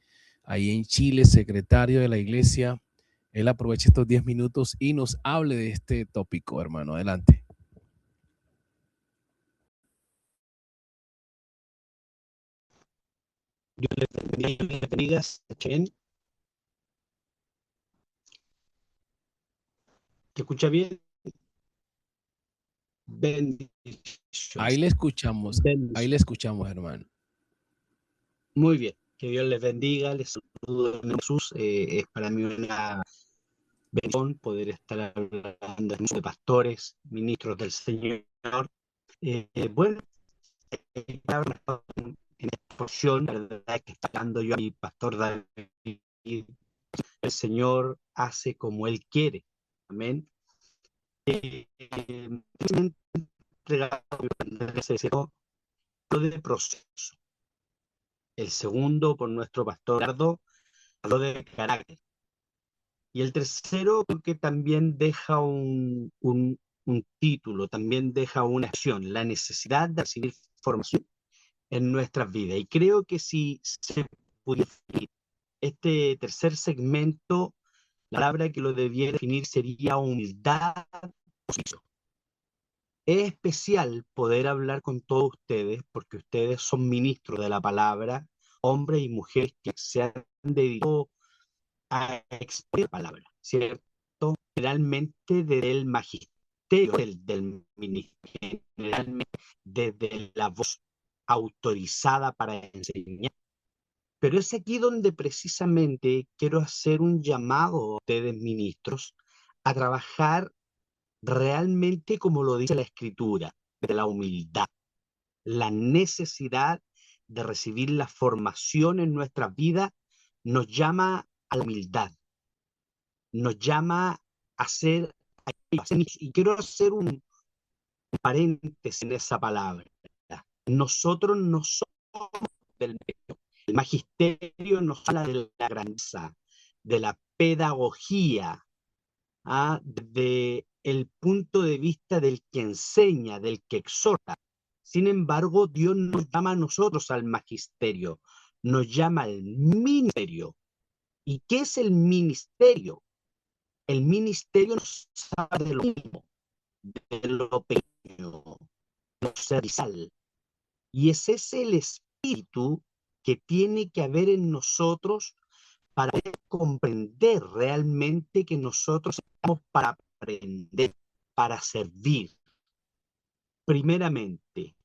ahí en Chile, secretario de la iglesia. Él aprovecha estos 10 minutos y nos hable de este tópico, hermano. Adelante. Dios les bendiga, Chen. ¿Te escucha bien? Ahí Bendiciones. le escuchamos, hermano. Muy bien. Que Dios les bendiga. Les saludo en Jesús. Es para mí una bendición poder estar hablando de pastores, ministros del Señor. Bueno, en esta porción, la verdad que está hablando yo a mi pastor David. El Señor hace como Él quiere. Amén. Entregado de proceso. El segundo, por nuestro pastor Gardo, habló de carácter. Y el tercero, porque también deja un título, también deja una acción, la necesidad de recibir formación en nuestras vidas. Y creo que si se pudiera definir este tercer segmento, la palabra que lo debiera definir sería humildad. Es especial poder hablar con todos ustedes porque ustedes son ministros de la palabra, hombres y mujeres que se han dedicado a exponer la palabra, ¿cierto? Generalmente desde el magisterio del ministerio, generalmente desde la voz autorizada para enseñar. Pero es aquí donde precisamente quiero hacer un llamado a ustedes, ministros, a trabajar realmente como lo dice la Escritura, de la humildad, la necesidad de recibir la formación en nuestra vida nos llama a la humildad, nos llama a ser, y quiero hacer un paréntesis en esa palabra. Nosotros no somos del medio. El magisterio nos habla de la grandeza, de la pedagogía, desde el punto de vista del que enseña, del que exhorta. Sin embargo, Dios nos llama a nosotros al magisterio, nos llama al ministerio. ¿Y qué es el ministerio? El ministerio nos habla de lo mínimo, de lo pequeño, de lo servicial. Y ese es el espíritu que tiene que haber en nosotros para comprender realmente que nosotros estamos para aprender, para servir. Primeramente,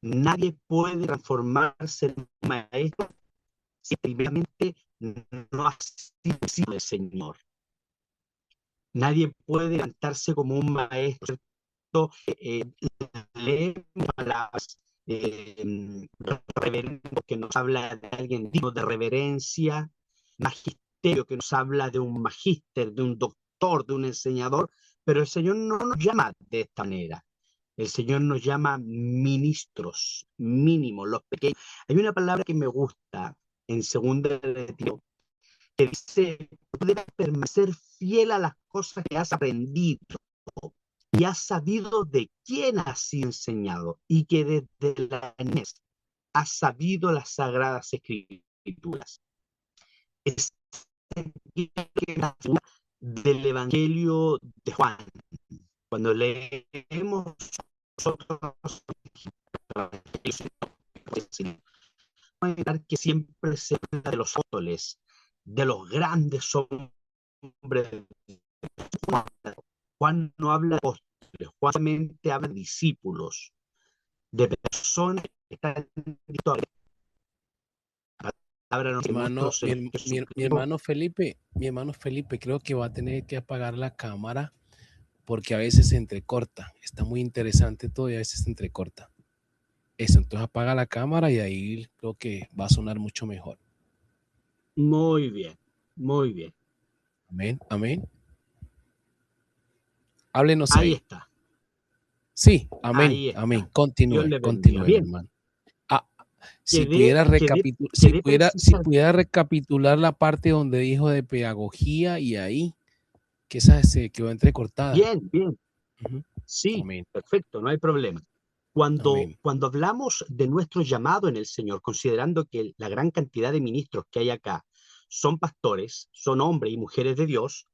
nadie puede transformarse en un maestro si primeramente no ha sido el Señor. Nadie puede levantarse como un maestro, ¿cierto? Leer palabras reverendo que nos habla de alguien digno de reverencia, magisterio que nos habla de un magíster, de un doctor, de un enseñador, pero el Señor no nos llama de esta manera. El Señor nos llama ministros, mínimos, los pequeños. Hay una palabra que me gusta en segunda de Timoteo, que dice, debes permanecer fiel a las cosas que has aprendido y has sabido de quién has sido enseñado y que desde la niñez has sabido las sagradas escrituras. Es del Evangelio de Juan. Cuando leemos nosotros que siempre se habla de los apóstoles, de los grandes hombres. Juan no habla de apóstoles, Juan solamente habla de discípulos, de personas que están en la historia. La palabra nos demuestra Mi hermano Felipe, creo que va a tener que apagar la cámara porque a veces se entrecorta. Está muy interesante todo y a veces se entrecorta. Eso, entonces apaga la cámara y ahí creo que va a sonar mucho mejor. Muy bien, muy bien. Amén, amén. Háblenos Ahí ahí. está. Sí, amén, Ahí está. amén. Dios Continúe, le bendiga. continúe, Bien. hermano. Si Quedé pudiera recapitular la parte donde dijo de pedagogía y ahí, que esa se quedó entrecortada. Bien, bien. Ujú. Sí, Amén. perfecto, no hay problema. Cuando Amén. hablamos de nuestro llamado en el Señor, considerando que la gran cantidad de ministros que hay acá son pastores, son hombres y mujeres de Dios,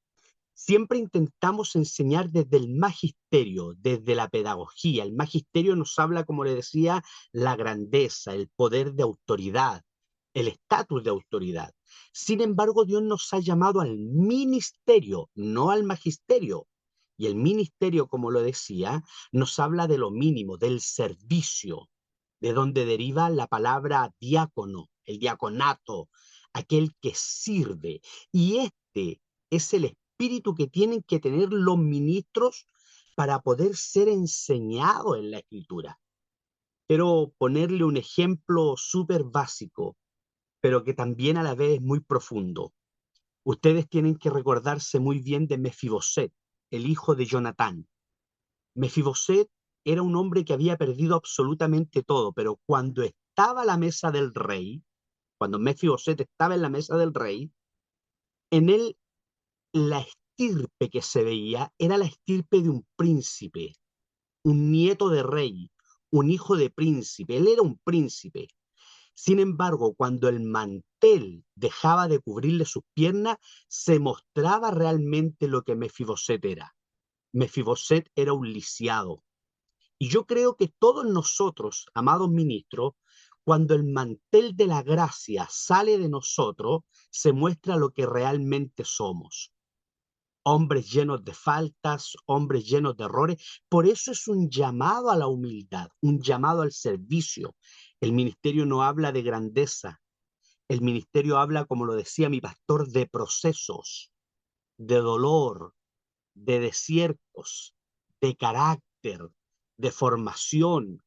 siempre intentamos enseñar desde el magisterio, desde la pedagogía. El magisterio nos habla, como le decía, la grandeza, el poder de autoridad, el estatus de autoridad. Sin embargo, Dios nos ha llamado al ministerio, no al magisterio. Y el ministerio, como lo decía, nos habla de lo mínimo, del servicio, de donde deriva la palabra diácono, el diaconato, aquel que sirve. Y este es el espíritu que tienen que tener los ministros para poder ser enseñados en la escritura. Quiero ponerle un ejemplo súper básico, pero que también a la vez es muy profundo. Ustedes tienen que recordarse muy bien de Mefiboset, el hijo de Jonatán. Mefiboset era un hombre que había perdido absolutamente todo, pero cuando estaba a la mesa del rey, cuando Mefiboset estaba en la mesa del rey, en él la estirpe que se veía era la estirpe de un príncipe, un nieto de rey, un hijo de príncipe. Él era un príncipe. Sin embargo, cuando el mantel dejaba de cubrirle sus piernas, se mostraba realmente lo que Mefiboset era. Mefiboset era un lisiado. Y yo creo que todos nosotros, amados ministros, cuando el mantel de la gracia sale de nosotros, se muestra lo que realmente somos. Hombres llenos de faltas, hombres llenos de errores. Por eso es un llamado a la humildad, un llamado al servicio. El ministerio no habla de grandeza. El ministerio habla, como lo decía mi pastor, de procesos, de dolor, de desiertos, de carácter, de formación.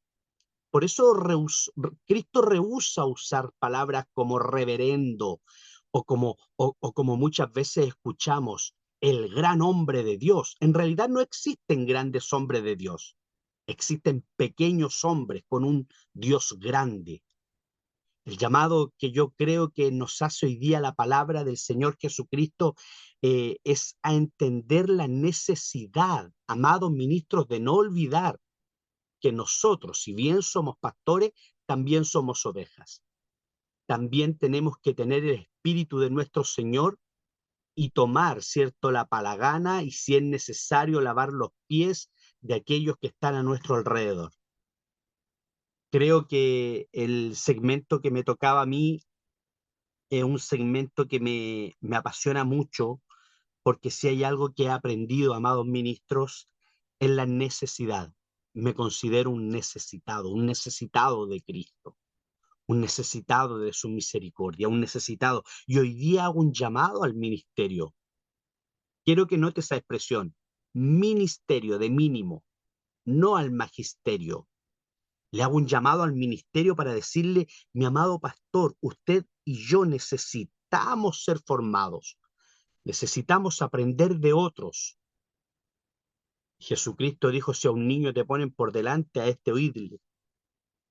Por eso Cristo rehúsa usar palabras como reverendo o como muchas veces escuchamos, el gran hombre de Dios. En realidad no existen grandes hombres de Dios. Existen pequeños hombres con un Dios grande. El llamado que yo creo que nos hace hoy día la palabra del Señor Jesucristo es a entender la necesidad, amados ministros, de no olvidar que nosotros, si bien somos pastores, también somos ovejas. También tenemos que tener el espíritu de nuestro Señor y tomar, ¿cierto?, la palagana y, si es necesario, lavar los pies de aquellos que están a nuestro alrededor. Creo que el segmento que me tocaba a mí es un segmento que me apasiona mucho, porque si hay algo que he aprendido, amados ministros, es la necesidad. Me considero un necesitado de Cristo, un necesitado de su misericordia, un necesitado. Y hoy día hago un llamado al ministerio. Quiero que note esa expresión, ministerio de mínimo, no al magisterio. Le hago un llamado al ministerio para decirle, mi amado pastor, usted y yo necesitamos ser formados, necesitamos aprender de otros. Jesucristo dijo, si a un niño te ponen por delante, a este oídle.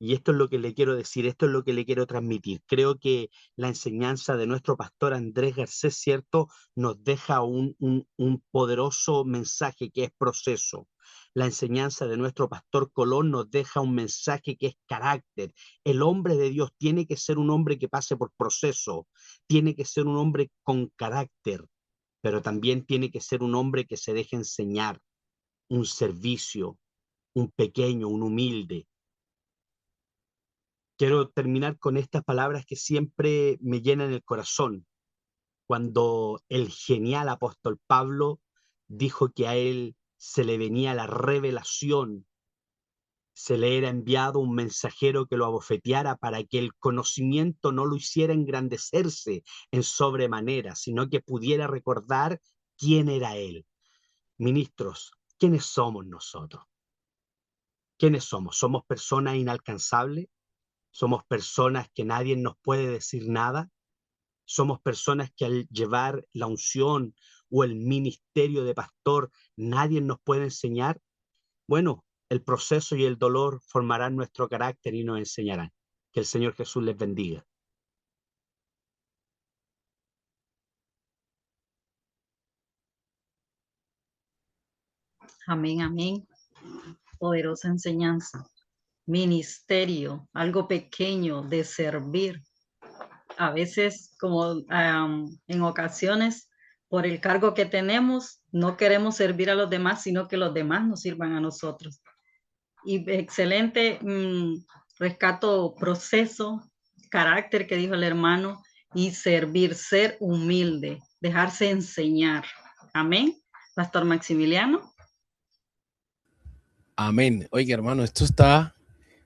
Y esto es lo que le quiero decir, esto es lo que le quiero transmitir. Creo que la enseñanza de nuestro pastor Andrés Garcés, ¿cierto?, nos deja un poderoso mensaje que es proceso. La enseñanza de nuestro pastor Colón nos deja un mensaje que es carácter. El hombre de Dios tiene que ser un hombre que pase por proceso, tiene que ser un hombre con carácter, pero también tiene que ser un hombre que se deje enseñar, un servicio, un pequeño, un humilde. Quiero terminar con estas palabras que siempre me llenan el corazón. Cuando el genial apóstol Pablo dijo que a él se le venía la revelación, se le era enviado un mensajero que lo abofeteara para que el conocimiento no lo hiciera engrandecerse en sobremanera, sino que pudiera recordar quién era él. Ministros, ¿quiénes somos nosotros? ¿Quiénes somos? ¿Somos personas inalcanzables? ¿Somos personas que nadie nos puede decir nada? ¿Somos personas que al llevar la unción o el ministerio de pastor nadie nos puede enseñar? Bueno, el proceso y el dolor formarán nuestro carácter y nos enseñarán. Que el Señor Jesús les bendiga. Amén, amén. Poderosa enseñanza. Ministerio, algo pequeño de servir. A veces, como en ocasiones, por el cargo que tenemos, no queremos servir a los demás, sino que los demás nos sirvan a nosotros. Y excelente, rescato proceso, carácter que dijo el hermano, y servir, ser humilde, dejarse enseñar. Amén. Pastor Maximiliano. Amén. Oiga, hermano, esto está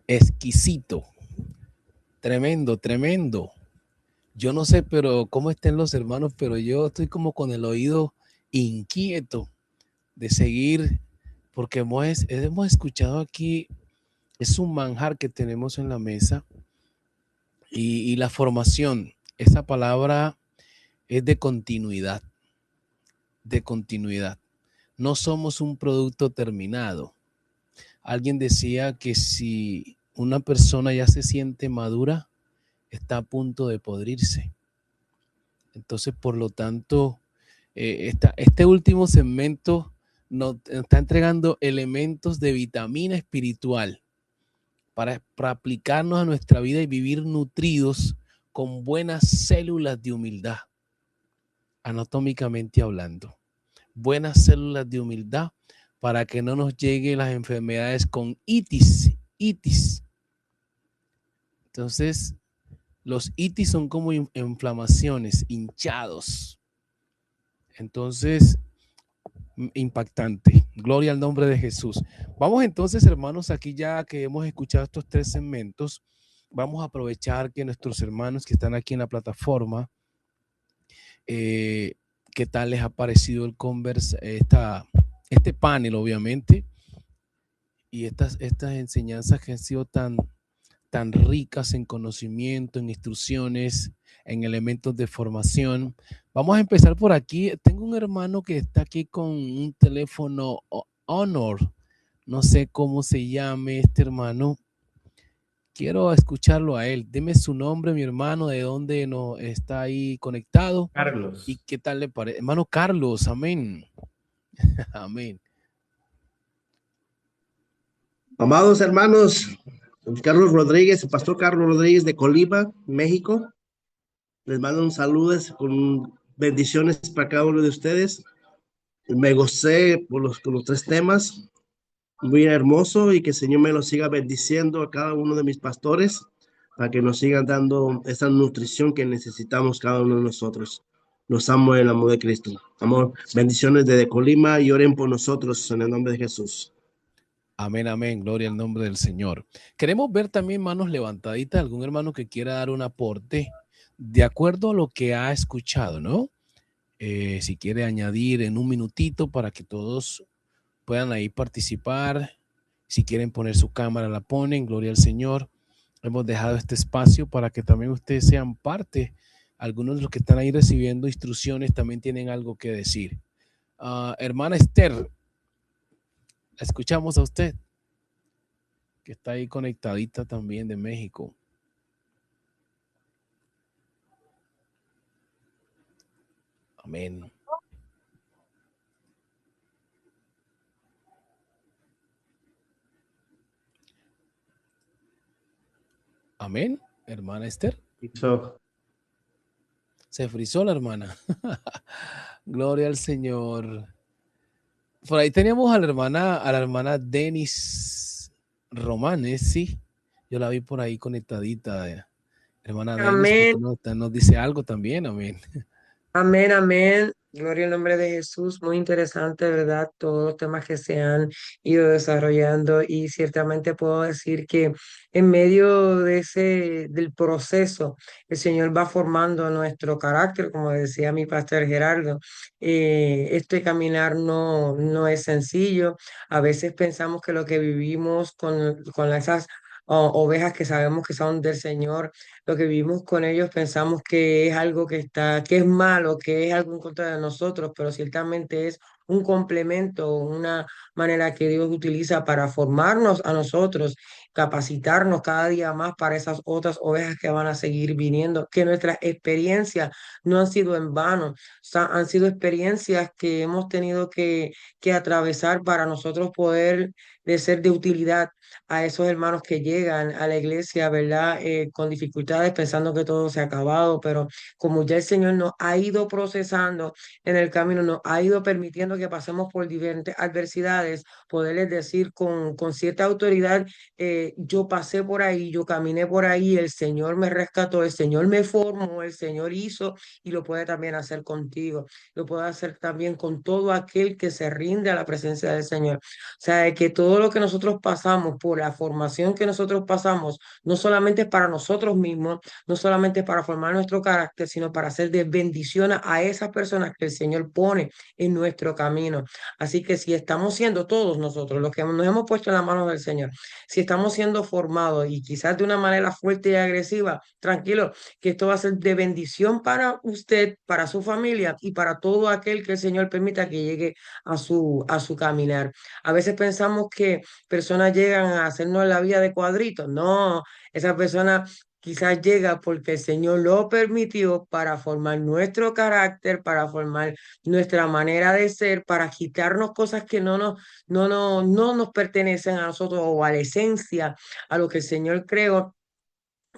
exquisito. Tremendo, tremendo. Yo no sé, pero cómo estén los hermanos, pero yo estoy como con el oído inquieto de seguir, porque hemos escuchado aquí, es un manjar que tenemos en la mesa, y la formación, esa palabra es de continuidad, de continuidad. No somos un producto terminado. Alguien decía que si una persona ya se siente madura, está a punto de podrirse. Entonces, por lo tanto, este último segmento nos está entregando elementos de vitamina espiritual para aplicarnos a nuestra vida y vivir nutridos con buenas células de humildad, anatómicamente hablando. Buenas células de humildad para que no nos lleguen las enfermedades con itis. Entonces, los itis son como inflamaciones, hinchados. Entonces, impactante. Gloria al nombre de Jesús. Vamos entonces, hermanos, aquí ya que hemos escuchado estos 3 segmentos, vamos a aprovechar que nuestros hermanos que están aquí en la plataforma, ¿qué tal les ha parecido el este panel, obviamente? Y estas enseñanzas que han sido tan ricas en conocimiento, en instrucciones, en elementos de formación. Vamos a empezar por aquí. Tengo un hermano que está aquí con un teléfono Honor. No sé cómo se llame este hermano. Quiero escucharlo a él. Deme su nombre, mi hermano, de dónde no está ahí conectado y Carlos. qué tal le parece. Hermano Carlos, amén. Amén. Amados hermanos, Carlos Rodríguez, el pastor Carlos Rodríguez de Colima, México. Les mando un saludo con bendiciones para cada uno de ustedes. Me gocé con los 3 temas, muy hermoso, y que el Señor me los siga bendiciendo a cada uno de mis pastores para que nos sigan dando esa nutrición que necesitamos cada uno de nosotros. Los amo en el amor de Cristo. Amor, bendiciones desde Colima y oren por nosotros en el nombre de Jesús. Amén, amén. Gloria al nombre del Señor. Queremos ver también manos levantaditas, algún hermano que quiera dar un aporte de acuerdo a lo que ha escuchado, ¿no? Si quiere añadir en un minutito para que todos puedan ahí participar. Si quieren poner su cámara, la ponen. Gloria al Señor. Hemos dejado este espacio para que también ustedes sean parte. Algunos de los que están ahí recibiendo instrucciones también tienen algo que decir. Hermana Esther, la escuchamos a usted, que está ahí conectadita también de México. Amén. Amén, hermana Esther. Se frizó la hermana. Gloria al Señor. Por ahí teníamos a la hermana Denis Romanes, sí. Yo la vi por ahí conectadita. Hermana Denis, ¿por qué nos dice algo también? Amén. Amén, amén. Gloria al nombre de Jesús. Muy interesante, ¿verdad? Todos los temas que se han ido desarrollando, y ciertamente puedo decir que en medio de del proceso, el Señor va formando nuestro carácter, como decía mi pastor Gerardo. Este caminar no es sencillo. A veces pensamos que lo que vivimos con esas ovejas que sabemos que son del Señor, lo que vivimos con ellos, pensamos que es algo que es malo, que es algo en contra de nosotros, pero ciertamente es un complemento, una manera que Dios utiliza para formarnos a nosotros, capacitarnos cada día más para esas otras ovejas que van a seguir viniendo, que nuestras experiencias no han sido en vano, o sea, han sido experiencias que hemos tenido que atravesar para nosotros poder de ser de utilidad a esos hermanos que llegan a la iglesia, ¿verdad? Con dificultades, pensando que todo se ha acabado, pero como ya el Señor nos ha ido procesando en el camino, nos ha ido permitiendo que pasemos por diferentes adversidades, poderles decir con cierta autoridad, yo pasé por ahí, yo caminé por ahí, el Señor me rescató, el Señor me formó, el Señor hizo, y lo puede también hacer contigo, lo puede hacer también con todo aquel que se rinde a la presencia del Señor. O sea, de que todo lo que nosotros pasamos, por la formación que nosotros pasamos, no solamente es para nosotros mismos, no solamente es para formar nuestro carácter, sino para hacer de bendición a esas personas que el Señor pone en nuestro camino. Así que si estamos siendo todos nosotros los que nos hemos puesto en las manos del Señor, si estamos siendo formados y quizás de una manera fuerte y agresiva, tranquilo, que esto va a ser de bendición para usted, para su familia y para todo aquel que el Señor permita que llegue a su caminar. A veces pensamos que personas llegan a hacernos la vida de cuadritos. No, esa persona quizás llega porque el Señor lo permitió para formar nuestro carácter, para formar nuestra manera de ser, para quitarnos cosas que no nos pertenecen a nosotros o a la esencia, a lo que el Señor creó.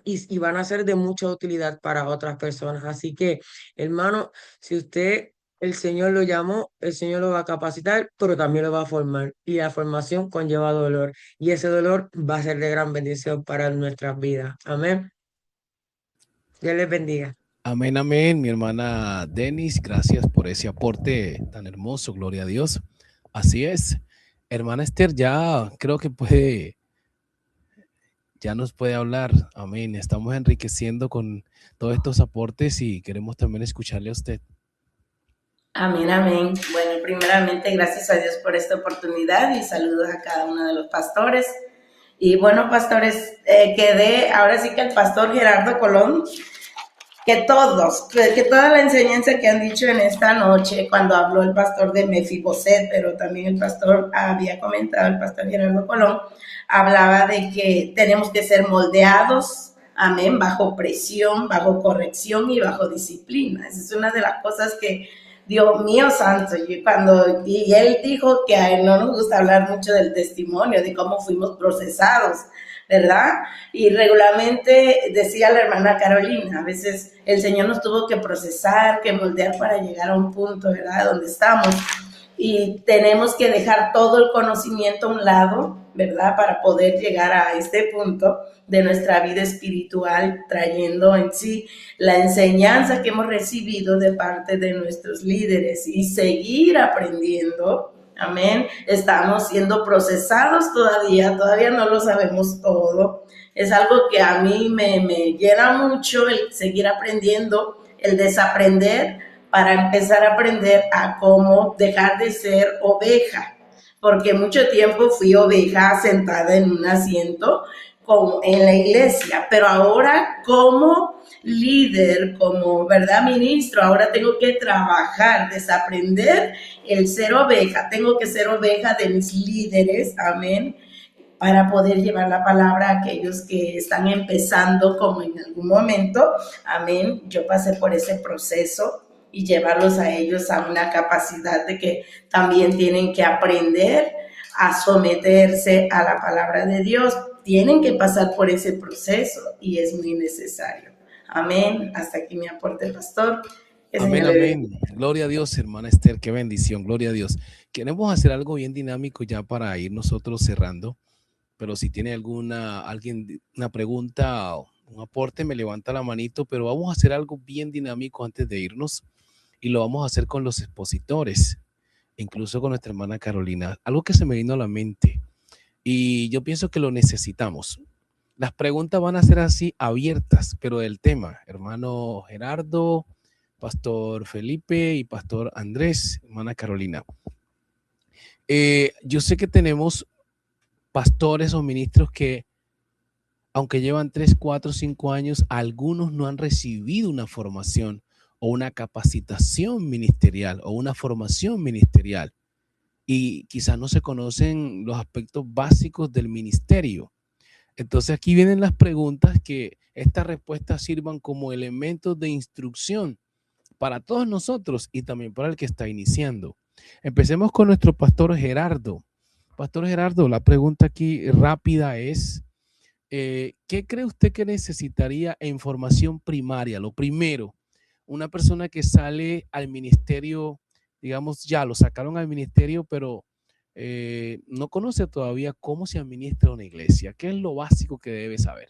Y van a ser de mucha utilidad para otras personas. Así que, hermano, si usted, el Señor lo llamó, el Señor lo va a capacitar, pero también lo va a formar. Y la formación conlleva dolor. Y ese dolor va a ser de gran bendición para nuestras vidas. Amén. Dios les bendiga. Amén, amén, mi hermana Denis, gracias por ese aporte tan hermoso, gloria a Dios. Así es. Hermana Esther, ya creo que ya nos puede hablar. Amén. Estamos enriqueciendo con todos estos aportes y queremos también escucharle a usted. Amén, amén. Bueno, primeramente, gracias a Dios por esta oportunidad y saludos a cada uno de los pastores. Y bueno, pastores, ahora sí que el pastor Gerardo Colón que todos, que toda la enseñanza que han dicho en esta noche, cuando habló el pastor de Mefiboset, pero también el pastor había comentado, el pastor Gerardo Colón, hablaba de que tenemos que ser moldeados, amén, bajo presión, bajo corrección y bajo disciplina. Esa es una de las cosas que, Dios mío santo, y él dijo que a él no nos gusta hablar mucho del testimonio, de cómo fuimos procesados, ¿verdad? Y regularmente decía la hermana Carolina, a veces el Señor nos tuvo que procesar, que moldear para llegar a un punto, ¿verdad? Donde estamos. Y tenemos que dejar todo el conocimiento a un lado, ¿verdad? Para poder llegar a este punto de nuestra vida espiritual, trayendo en sí la enseñanza que hemos recibido de parte de nuestros líderes y seguir aprendiendo. Amén. Estamos siendo procesados todavía no lo sabemos todo. Es algo que a mí me llena mucho el seguir aprendiendo, el desaprender para empezar a aprender a cómo dejar de ser oveja. Porque mucho tiempo fui oveja sentada en un asiento como en la iglesia, pero ahora como líder, como verdad ministro, ahora tengo que trabajar, desaprender el ser oveja, tengo que ser oveja de mis líderes, amén, para poder llevar la palabra a aquellos que están empezando como en algún momento, amén, yo pasé por ese proceso y llevarlos a ellos a una capacidad de que también tienen que aprender a someterse a la palabra de Dios, tienen que pasar por ese proceso y es muy necesario. Amén. Hasta aquí mi aporte, pastor. Amén, amén. Gloria a Dios, hermana Esther, qué bendición, gloria a Dios. Queremos hacer algo bien dinámico ya para ir nosotros cerrando, pero si tiene alguien una pregunta o un aporte, me levanta la manito, pero vamos a hacer algo bien dinámico antes de irnos y lo vamos a hacer con los expositores, incluso con nuestra hermana Carolina. Algo que se me vino a la mente y yo pienso que lo necesitamos. Las preguntas van a ser así abiertas, pero del tema, hermano Gerardo, pastor Felipe y pastor Andrés, hermana Carolina. Yo sé que tenemos pastores o ministros que, aunque llevan 3, 4, 5 años, algunos no han recibido una formación o una capacitación ministerial o una formación ministerial y quizás no se conocen los aspectos básicos del ministerio. Entonces aquí vienen las preguntas, que estas respuestas sirvan como elementos de instrucción para todos nosotros y también para el que está iniciando. Empecemos con nuestro pastor Gerardo. Pastor Gerardo, la pregunta aquí rápida es, ¿qué cree usted que necesitaría en formación primaria? Lo primero, una persona que sale al ministerio, digamos, ya lo sacaron al ministerio, pero no conoce todavía cómo se administra una iglesia. ¿Qué es lo básico que debe saber?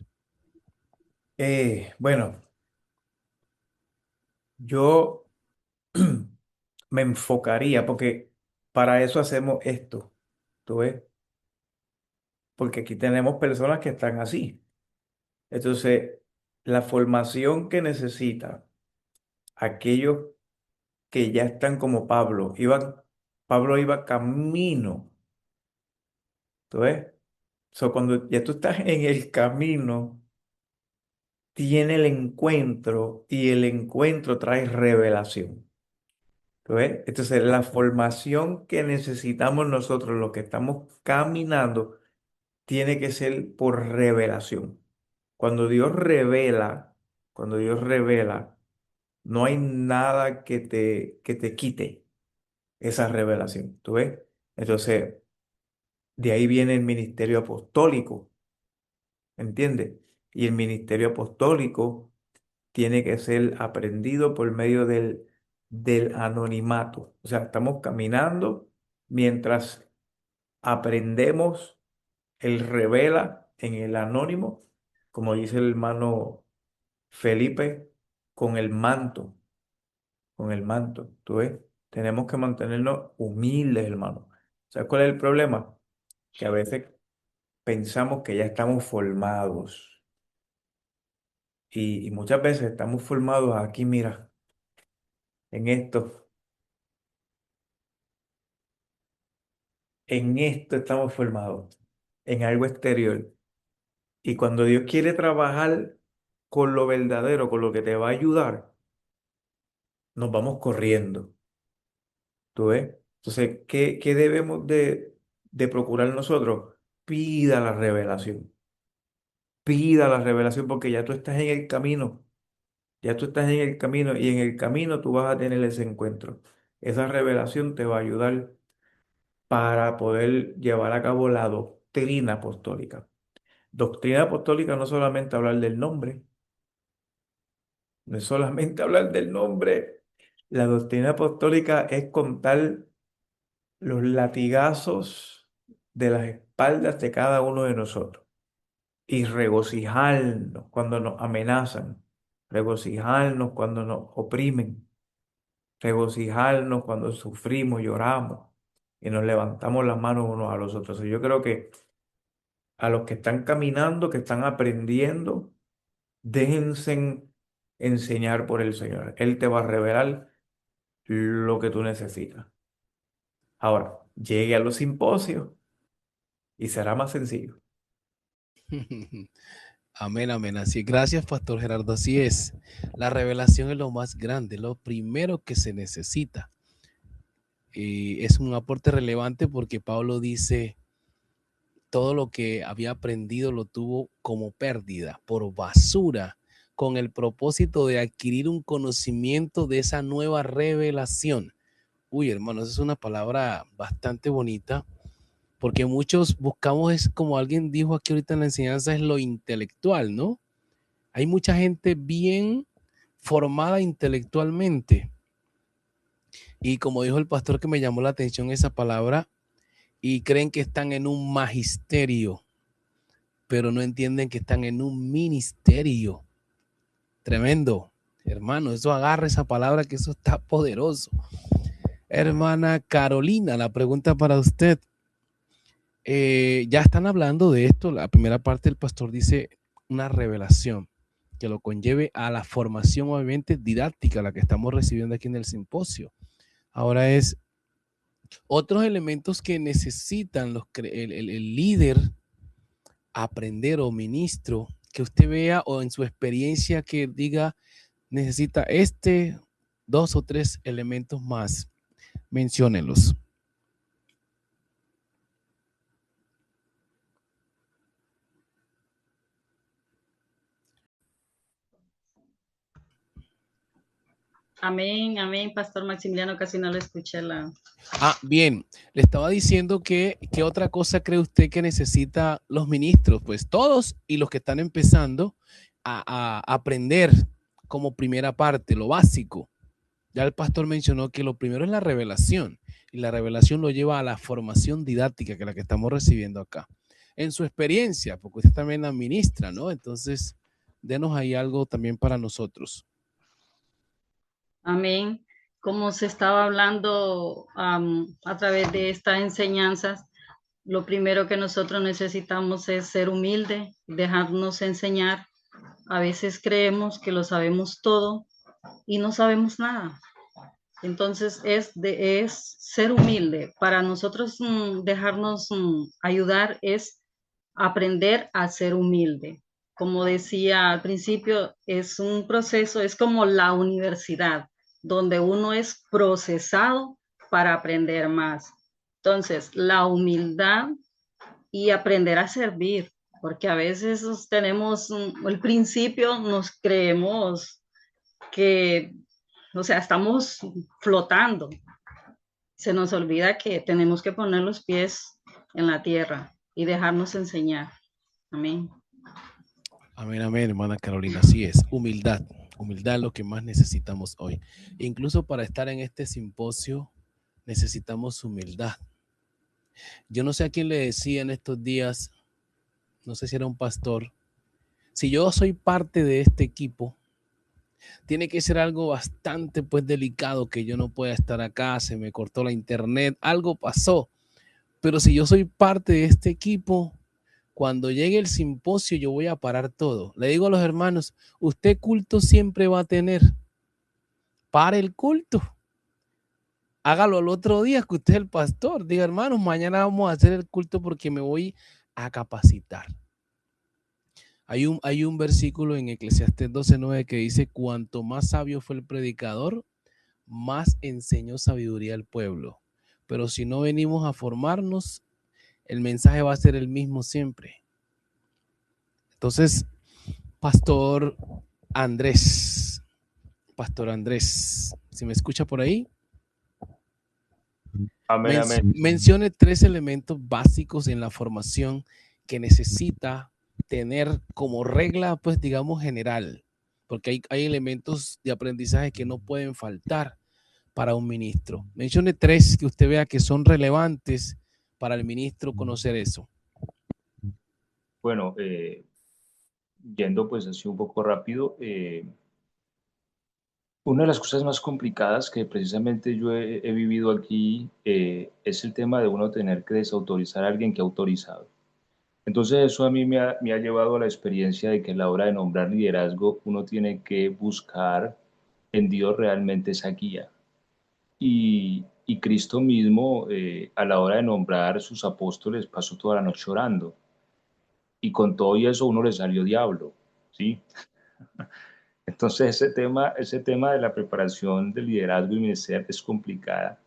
Bueno, yo me enfocaría, porque para eso hacemos esto, ¿tú ves? Porque aquí tenemos personas que están así. Entonces, la formación que necesitan aquellos que ya están como Pablo iba camino, ¿tú ves? So, cuando ya tú estás en el camino, tiene el encuentro y el encuentro trae revelación. ¿Tú ves? Entonces, la formación que necesitamos nosotros, los que estamos caminando, tiene que ser por revelación. Cuando Dios revela, cuando Dios revela, no hay nada que te quite esa revelación. ¿Tú ves? Entonces, de ahí viene el ministerio apostólico, ¿entiendes? Y el ministerio apostólico tiene que ser aprendido por medio del anonimato. O sea, estamos caminando mientras aprendemos, Él revela en el anónimo, como dice el hermano Felipe, con el manto, con el manto. ¿Tú ves? Tenemos que mantenernos humildes, hermano. ¿Sabes cuál es el problema? Que a veces pensamos que ya estamos formados y muchas veces estamos formados aquí, mira, en esto. En esto estamos formados, en algo exterior. Y cuando Dios quiere trabajar con lo verdadero, con lo que te va a ayudar, nos vamos corriendo. ¿Tú ves? Entonces, ¿qué debemos de procurar nosotros? Pida la revelación. Pida la revelación porque ya tú estás en el camino. Ya tú estás en el camino y en el camino tú vas a tener ese encuentro. Esa revelación te va a ayudar para poder llevar a cabo la doctrina apostólica. Doctrina apostólica no es solamente hablar del nombre, no es solamente hablar del nombre. La doctrina apostólica es contar los latigazos de las espaldas de cada uno de nosotros y regocijarnos cuando nos amenazan, regocijarnos cuando nos oprimen, regocijarnos cuando sufrimos, lloramos y nos levantamos las manos unos a los otros. Y yo creo que a los que están caminando, que están aprendiendo, déjense enseñar por el Señor. Él te va a revelar lo que tú necesitas. Ahora, llegue a los simposios y será más sencillo. Amén, amén. Así es. Gracias, Pastor Gerardo. Así es. La revelación es lo más grande, lo primero que se necesita. Y es un aporte relevante porque Pablo dice, todo lo que había aprendido lo tuvo como pérdida, por basura, con el propósito de adquirir un conocimiento de esa nueva revelación. Uy, hermano, esa es una palabra bastante bonita, porque muchos buscamos, es como alguien dijo aquí ahorita en la enseñanza, es lo intelectual, ¿no? Hay mucha gente bien formada intelectualmente. Y como dijo el pastor que me llamó la atención esa palabra, y creen que están en un magisterio, pero no entienden que están en un ministerio. Tremendo. Hermano, eso agarra esa palabra que eso está poderoso. Hermana Carolina, la pregunta para usted. Ya están hablando de esto. La primera parte del pastor dice una revelación que lo conlleve a la formación obviamente didáctica, la que estamos recibiendo aquí en el simposio. Ahora es otros elementos que necesitan el líder aprender o ministro, que usted vea o en su experiencia que diga, necesita dos o tres elementos más. Menciónenlos. Amén, amén, Pastor Maximiliano, casi no lo escuché la... Bien, le estaba diciendo que otra cosa cree usted que necesita los ministros, pues todos y los que están empezando a aprender como primera parte, lo básico. Ya el pastor mencionó que lo primero es la revelación y la revelación lo lleva a la formación didáctica que es la que estamos recibiendo acá. En su experiencia, porque usted también administra, ¿no? Entonces, denos ahí algo también para nosotros. Amén. Como se estaba hablando a través de estas enseñanzas, lo primero que nosotros necesitamos es ser humilde, dejarnos enseñar. A veces creemos que lo sabemos todo y no sabemos nada. Entonces es ser humilde. Para nosotros dejarnos ayudar es aprender a ser humilde. Como decía al principio, es un proceso, es como la universidad, donde uno es procesado para aprender más. Entonces, la humildad y aprender a servir, porque a veces tenemos el principio, nos creemos que, o sea, estamos flotando. Se nos olvida que tenemos que poner los pies en la tierra y dejarnos enseñar. Amén. Amén, amén, hermana Carolina. Así es, humildad. Humildad es lo que más necesitamos hoy. Incluso para estar en este simposio necesitamos humildad. Yo no sé a quién le decía en estos días, no sé si era un pastor, si yo soy parte de este equipo, tiene que ser algo bastante pues delicado que yo no pueda estar acá, se me cortó la internet, algo pasó. Pero si yo soy parte de este equipo, cuando llegue el simposio yo voy a parar todo. Le digo a los hermanos, usted culto siempre va a tener. Para el culto. Hágalo el otro día que usted es el pastor. Diga, hermanos, mañana vamos a hacer el culto porque me voy a capacitar. Hay un versículo en Eclesiastés 12:9 que dice, cuanto más sabio fue el predicador, más enseñó sabiduría al pueblo. Pero si no venimos a formarnos, el mensaje va a ser el mismo siempre. Entonces, Pastor Andrés, si me escucha por ahí, Amén, amén. mencione 3 elementos básicos en la formación que necesita tener como regla, pues digamos general, porque hay elementos de aprendizaje que no pueden faltar para un ministro. Mencione 3 que usted vea que son relevantes para el ministro conocer eso. Bueno, yendo pues así un poco rápido, una de las cosas más complicadas que precisamente yo he vivido aquí es el tema de uno tener que desautorizar a alguien que ha autorizado. Entonces eso a mí me ha llevado a la experiencia de que a la hora de nombrar liderazgo uno tiene que buscar en Dios realmente esa guía. Y Cristo mismo a la hora de nombrar sus apóstoles pasó toda la noche orando. Y con todo y eso uno le salió diablo, ¿sí? Entonces ese tema de la preparación del liderazgo y ministerio es complicada.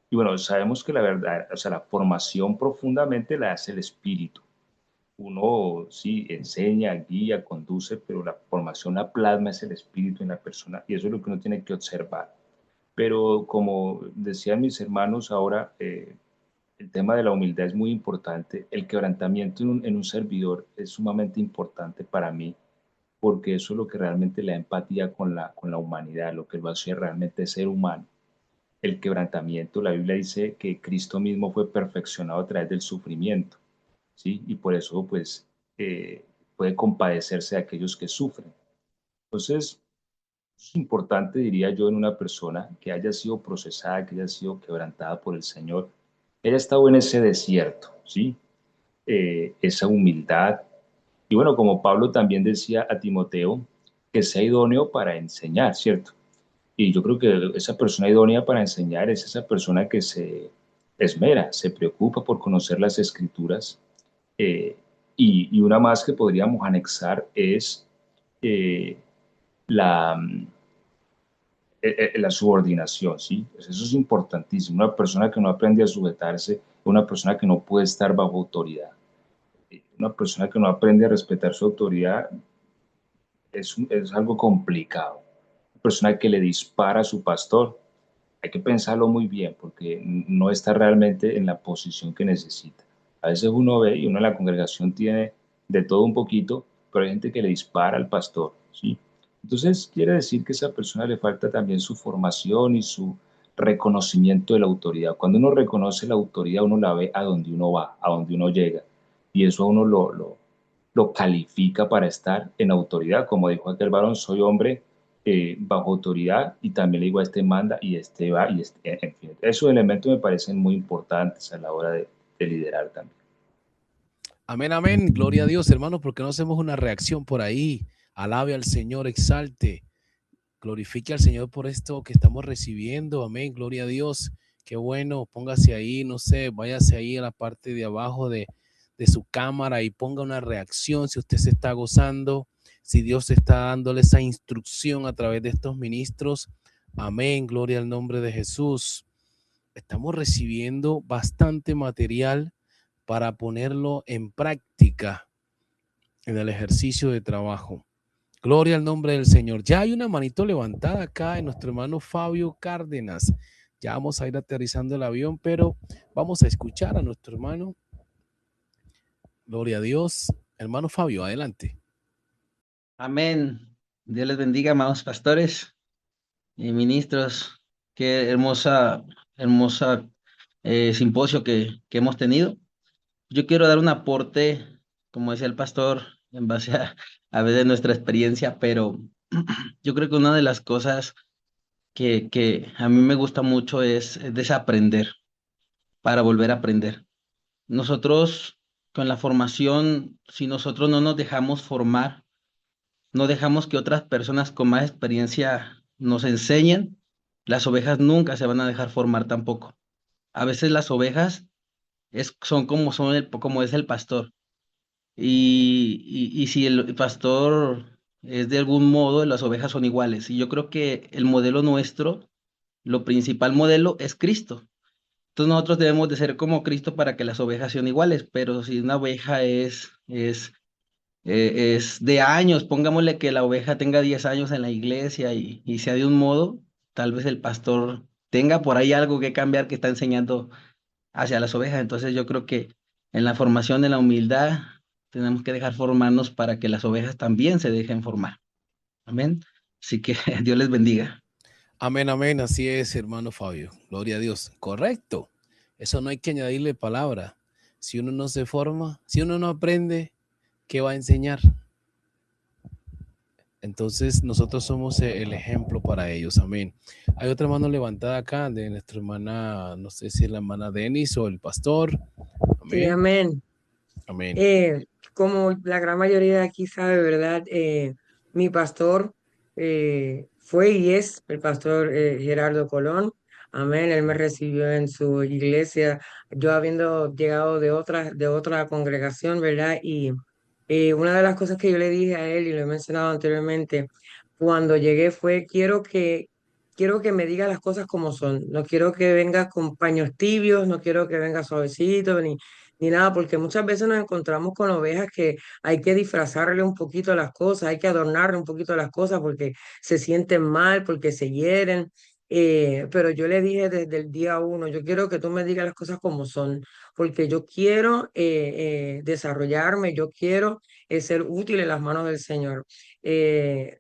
Y bueno, sabemos que la verdad, o sea, la formación profundamente la hace el espíritu. Uno sí enseña, guía, conduce, pero la formación la plasma es el espíritu en la persona y eso es lo que uno tiene que observar. Pero como decían mis hermanos ahora, el tema de la humildad es muy importante. El quebrantamiento en un servidor es sumamente importante para mí porque eso es lo que realmente le da empatía con la humanidad, lo que lo hace realmente ser humano. El quebrantamiento, la Biblia dice que Cristo mismo fue perfeccionado a través del sufrimiento, ¿sí? Y por eso, pues, puede compadecerse de aquellos que sufren. Entonces, es importante, diría yo, en una persona que haya sido procesada, que haya sido quebrantada por el Señor, ella ha estado en ese desierto, ¿sí? Esa humildad. Y bueno, como Pablo también decía a Timoteo, que sea idóneo para enseñar, ¿cierto? Y yo creo que esa persona idónea para enseñar es esa persona que se esmera, se preocupa por conocer las escrituras. eh, y una más que podríamos anexar es eh, la, la subordinación, ¿sí? Pues eso es importantísimo. Una persona que no aprende a sujetarse, una persona que no puede estar bajo autoridad. Una persona que no aprende a respetar su autoridad es algo complicado. Una persona que le dispara a su pastor, hay que pensarlo muy bien porque no está realmente en la posición que necesita. A veces uno ve y uno en la congregación tiene de todo un poquito, pero hay gente que le dispara al pastor, ¿sí? Entonces quiere decir que a esa persona le falta también su formación y su reconocimiento de la autoridad. Cuando uno reconoce la autoridad, uno la ve a donde uno va, a donde uno llega. Y eso a uno lo califica para estar en autoridad. Como dijo aquel varón, soy hombre bajo autoridad y también le digo a este manda y este va y este, en fin. Esos elementos me parecen muy importantes a la hora de liderar también. Amén, amén. Gloria a Dios, hermanos, porque no hacemos una reacción por ahí. Alabe al Señor, exalte, glorifique al Señor por esto que estamos recibiendo. Amén, gloria a Dios. Qué bueno, póngase ahí, no sé, váyase ahí a la parte de abajo de su cámara y ponga una reacción si usted se está gozando, si Dios está dándole esa instrucción a través de estos ministros. Amén, gloria al nombre de Jesús. Estamos recibiendo bastante material para ponerlo en práctica en el ejercicio de trabajo. Gloria al nombre del Señor. Ya hay una manito levantada acá en nuestro hermano Fabio Cárdenas. Ya vamos a ir aterrizando el avión, pero vamos a escuchar a nuestro hermano. Gloria a Dios. Hermano Fabio, adelante. Amén. Dios les bendiga, amados pastores y ministros. Qué hermosa simposio que hemos tenido. Yo quiero dar un aporte, como decía el pastor, en base a ver de nuestra experiencia, pero yo creo que una de las cosas que a mí me gusta mucho es desaprender para volver a aprender. Nosotros, con la formación, si nosotros no nos dejamos formar, no dejamos que otras personas con más experiencia nos enseñen, las ovejas nunca se van a dejar formar tampoco. A veces las ovejas son como es el pastor. y si el pastor es de algún modo, las ovejas son iguales. Y yo creo que el modelo nuestro, lo principal modelo es Cristo. Entonces nosotros debemos de ser como Cristo para que las ovejas sean iguales, pero si una oveja es de años, pongámosle que la oveja tenga 10 años en la iglesia y sea de un modo, tal vez el pastor tenga por ahí algo que cambiar que está enseñando hacia las ovejas. Entonces yo creo que en la formación de la humildad tenemos que dejar formarnos para que las ovejas también se dejen formar. Amén. Así que Dios les bendiga. Amén, amén. Así es, hermano Fabio. Gloria a Dios. Correcto. Eso no hay que añadirle palabra. Si uno no se forma, si uno no aprende, ¿qué va a enseñar? Entonces nosotros somos el ejemplo para ellos. Amén. Hay otra mano levantada acá de nuestra hermana, no sé si es la hermana Denis o el pastor. Sí, Amén. amén. Amén. Como la gran mayoría de aquí sabe, ¿verdad? Mi pastor fue y es el pastor Gerardo Colón. Amén. Él me recibió en su iglesia, yo habiendo llegado de otra congregación, ¿verdad? Y una de las cosas que yo le dije a él, y lo he mencionado anteriormente, cuando llegué fue, quiero que me diga las cosas como son. No quiero que venga con paños tibios, no quiero que venga suavecito, ni nada, porque muchas veces nos encontramos con ovejas que hay que disfrazarle un poquito las cosas, hay que adornarle un poquito las cosas porque se sienten mal, porque se hieren. Pero yo le dije desde el día uno, yo quiero que tú me digas las cosas como son, porque yo quiero desarrollarme, yo quiero ser útil en las manos del Señor.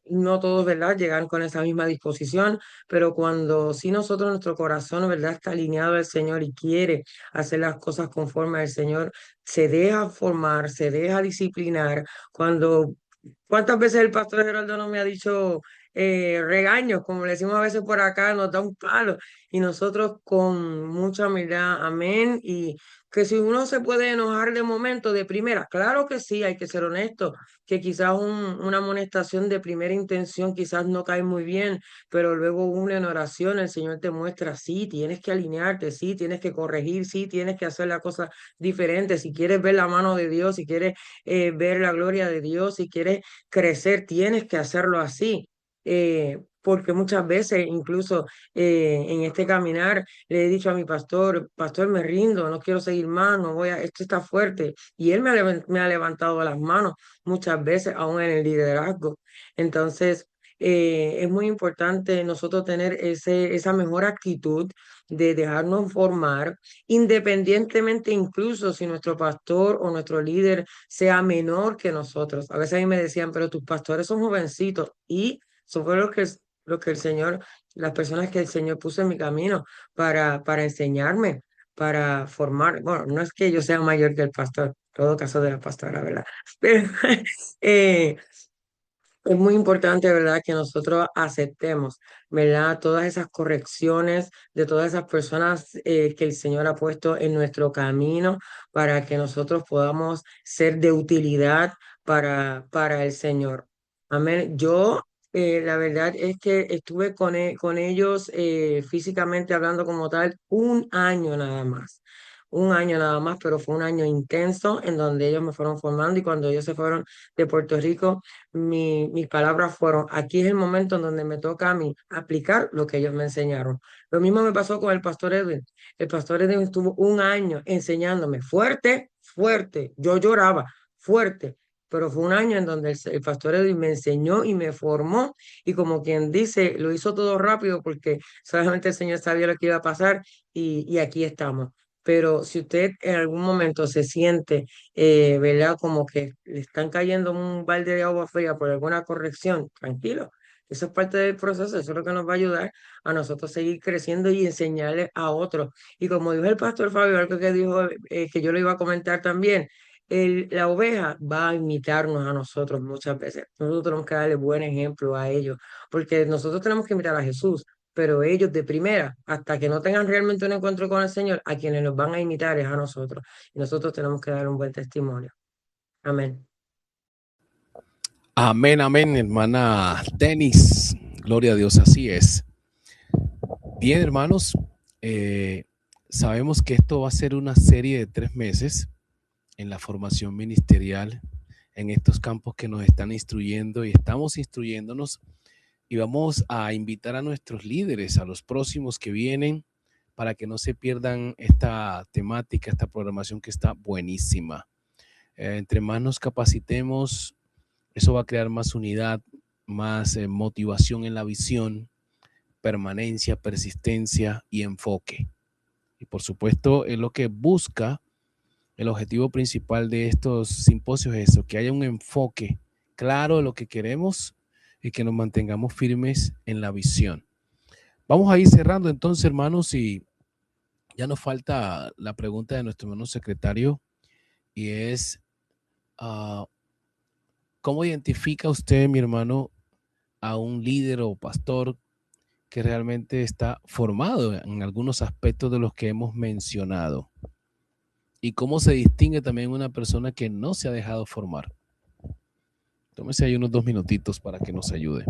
No todos, ¿verdad?, llegan con esa misma disposición, pero cuando sí nosotros, nuestro corazón, ¿verdad?, está alineado al Señor y quiere hacer las cosas conforme al Señor, se deja formar, se deja disciplinar. ¿Cuántas veces el pastor Geraldo no me ha dicho regaños, como le decimos a veces por acá, nos da un palo y nosotros con mucha humildad, amén? Y que si uno se puede enojar de momento, de primera, claro que sí, hay que ser honesto, que quizás una amonestación de primera intención quizás no cae muy bien, pero luego una en oración, el Señor te muestra, sí, tienes que alinearte, sí, tienes que corregir, sí, tienes que hacer la cosa diferente. Si quieres ver la mano de Dios, si quieres ver la gloria de Dios, si quieres crecer, tienes que hacerlo así. Porque muchas veces, incluso en este caminar, le he dicho a mi pastor, pastor, me rindo, no quiero seguir más, no voy a, esto está fuerte. Y él me ha levantado las manos muchas veces, aún en el liderazgo. Entonces, es muy importante nosotros tener esa mejor actitud de dejarnos formar, independientemente incluso si nuestro pastor o nuestro líder sea menor que nosotros. A veces a mí me decían, pero tus pastores son jovencitos y eso fue lo que el Señor, las personas que el Señor puso en mi camino para enseñarme, para formar. Bueno, no es que yo sea mayor que el pastor, en todo caso de la pastora, ¿verdad? Pero eh, es muy importante, ¿verdad?, que nosotros aceptemos, ¿verdad?, todas esas correcciones de todas esas personas que el Señor ha puesto en nuestro camino para que nosotros podamos ser de utilidad para el Señor. Amén. Yo, la verdad es que estuve con ellos físicamente hablando como tal un año nada más. Un año nada más, pero fue un año intenso en donde ellos me fueron formando y cuando ellos se fueron de Puerto Rico, mis palabras fueron, aquí es el momento en donde me toca a mí aplicar lo que ellos me enseñaron. Lo mismo me pasó con el pastor Edwin. El pastor Edwin estuvo un año enseñándome fuerte, fuerte. Yo lloraba fuerte, pero fue un año en donde el pastor Edwin me enseñó y me formó y como quien dice, lo hizo todo rápido porque solamente el Señor sabía lo que iba a pasar y aquí estamos. Pero si usted en algún momento se siente ¿verdad? Como que le están cayendo un balde de agua fría por alguna corrección, tranquilo. Eso es parte del proceso, eso es lo que nos va a ayudar a nosotros seguir creciendo y enseñarle a otros. Y como dijo el pastor Fabio, algo que dijo que yo lo iba a comentar también, la oveja va a imitarnos a nosotros muchas veces. Nosotros tenemos que darle buen ejemplo a ellos, porque nosotros tenemos que imitar a Jesús, pero ellos de primera, hasta que no tengan realmente un encuentro con el Señor, a quienes nos van a imitar es a nosotros. Y nosotros tenemos que dar un buen testimonio. Amén. Amén, amén, hermana Denis. Gloria a Dios, así es. Bien, hermanos, sabemos que esto va a ser una serie de 3 meses. en la formación ministerial, en estos campos que nos están instruyendo y estamos instruyéndonos, y vamos a invitar a nuestros líderes, a los próximos que vienen, para que no se pierdan esta temática, esta programación que está buenísima. Entre más nos capacitemos, eso va a crear más unidad, más motivación en la visión, permanencia, persistencia y enfoque. Y por supuesto, es lo que busca. El objetivo principal de estos simposios es eso, que haya un enfoque claro de lo que queremos y que nos mantengamos firmes en la visión. Vamos a ir cerrando entonces, hermanos, y ya nos falta la pregunta de nuestro hermano secretario, y es, ¿cómo identifica usted, mi hermano, a un líder o pastor que realmente está formado en algunos aspectos de los que hemos mencionado? ¿Y cómo se distingue también una persona que no se ha dejado formar? Tómese ahí unos 2 minutitos para que nos ayude.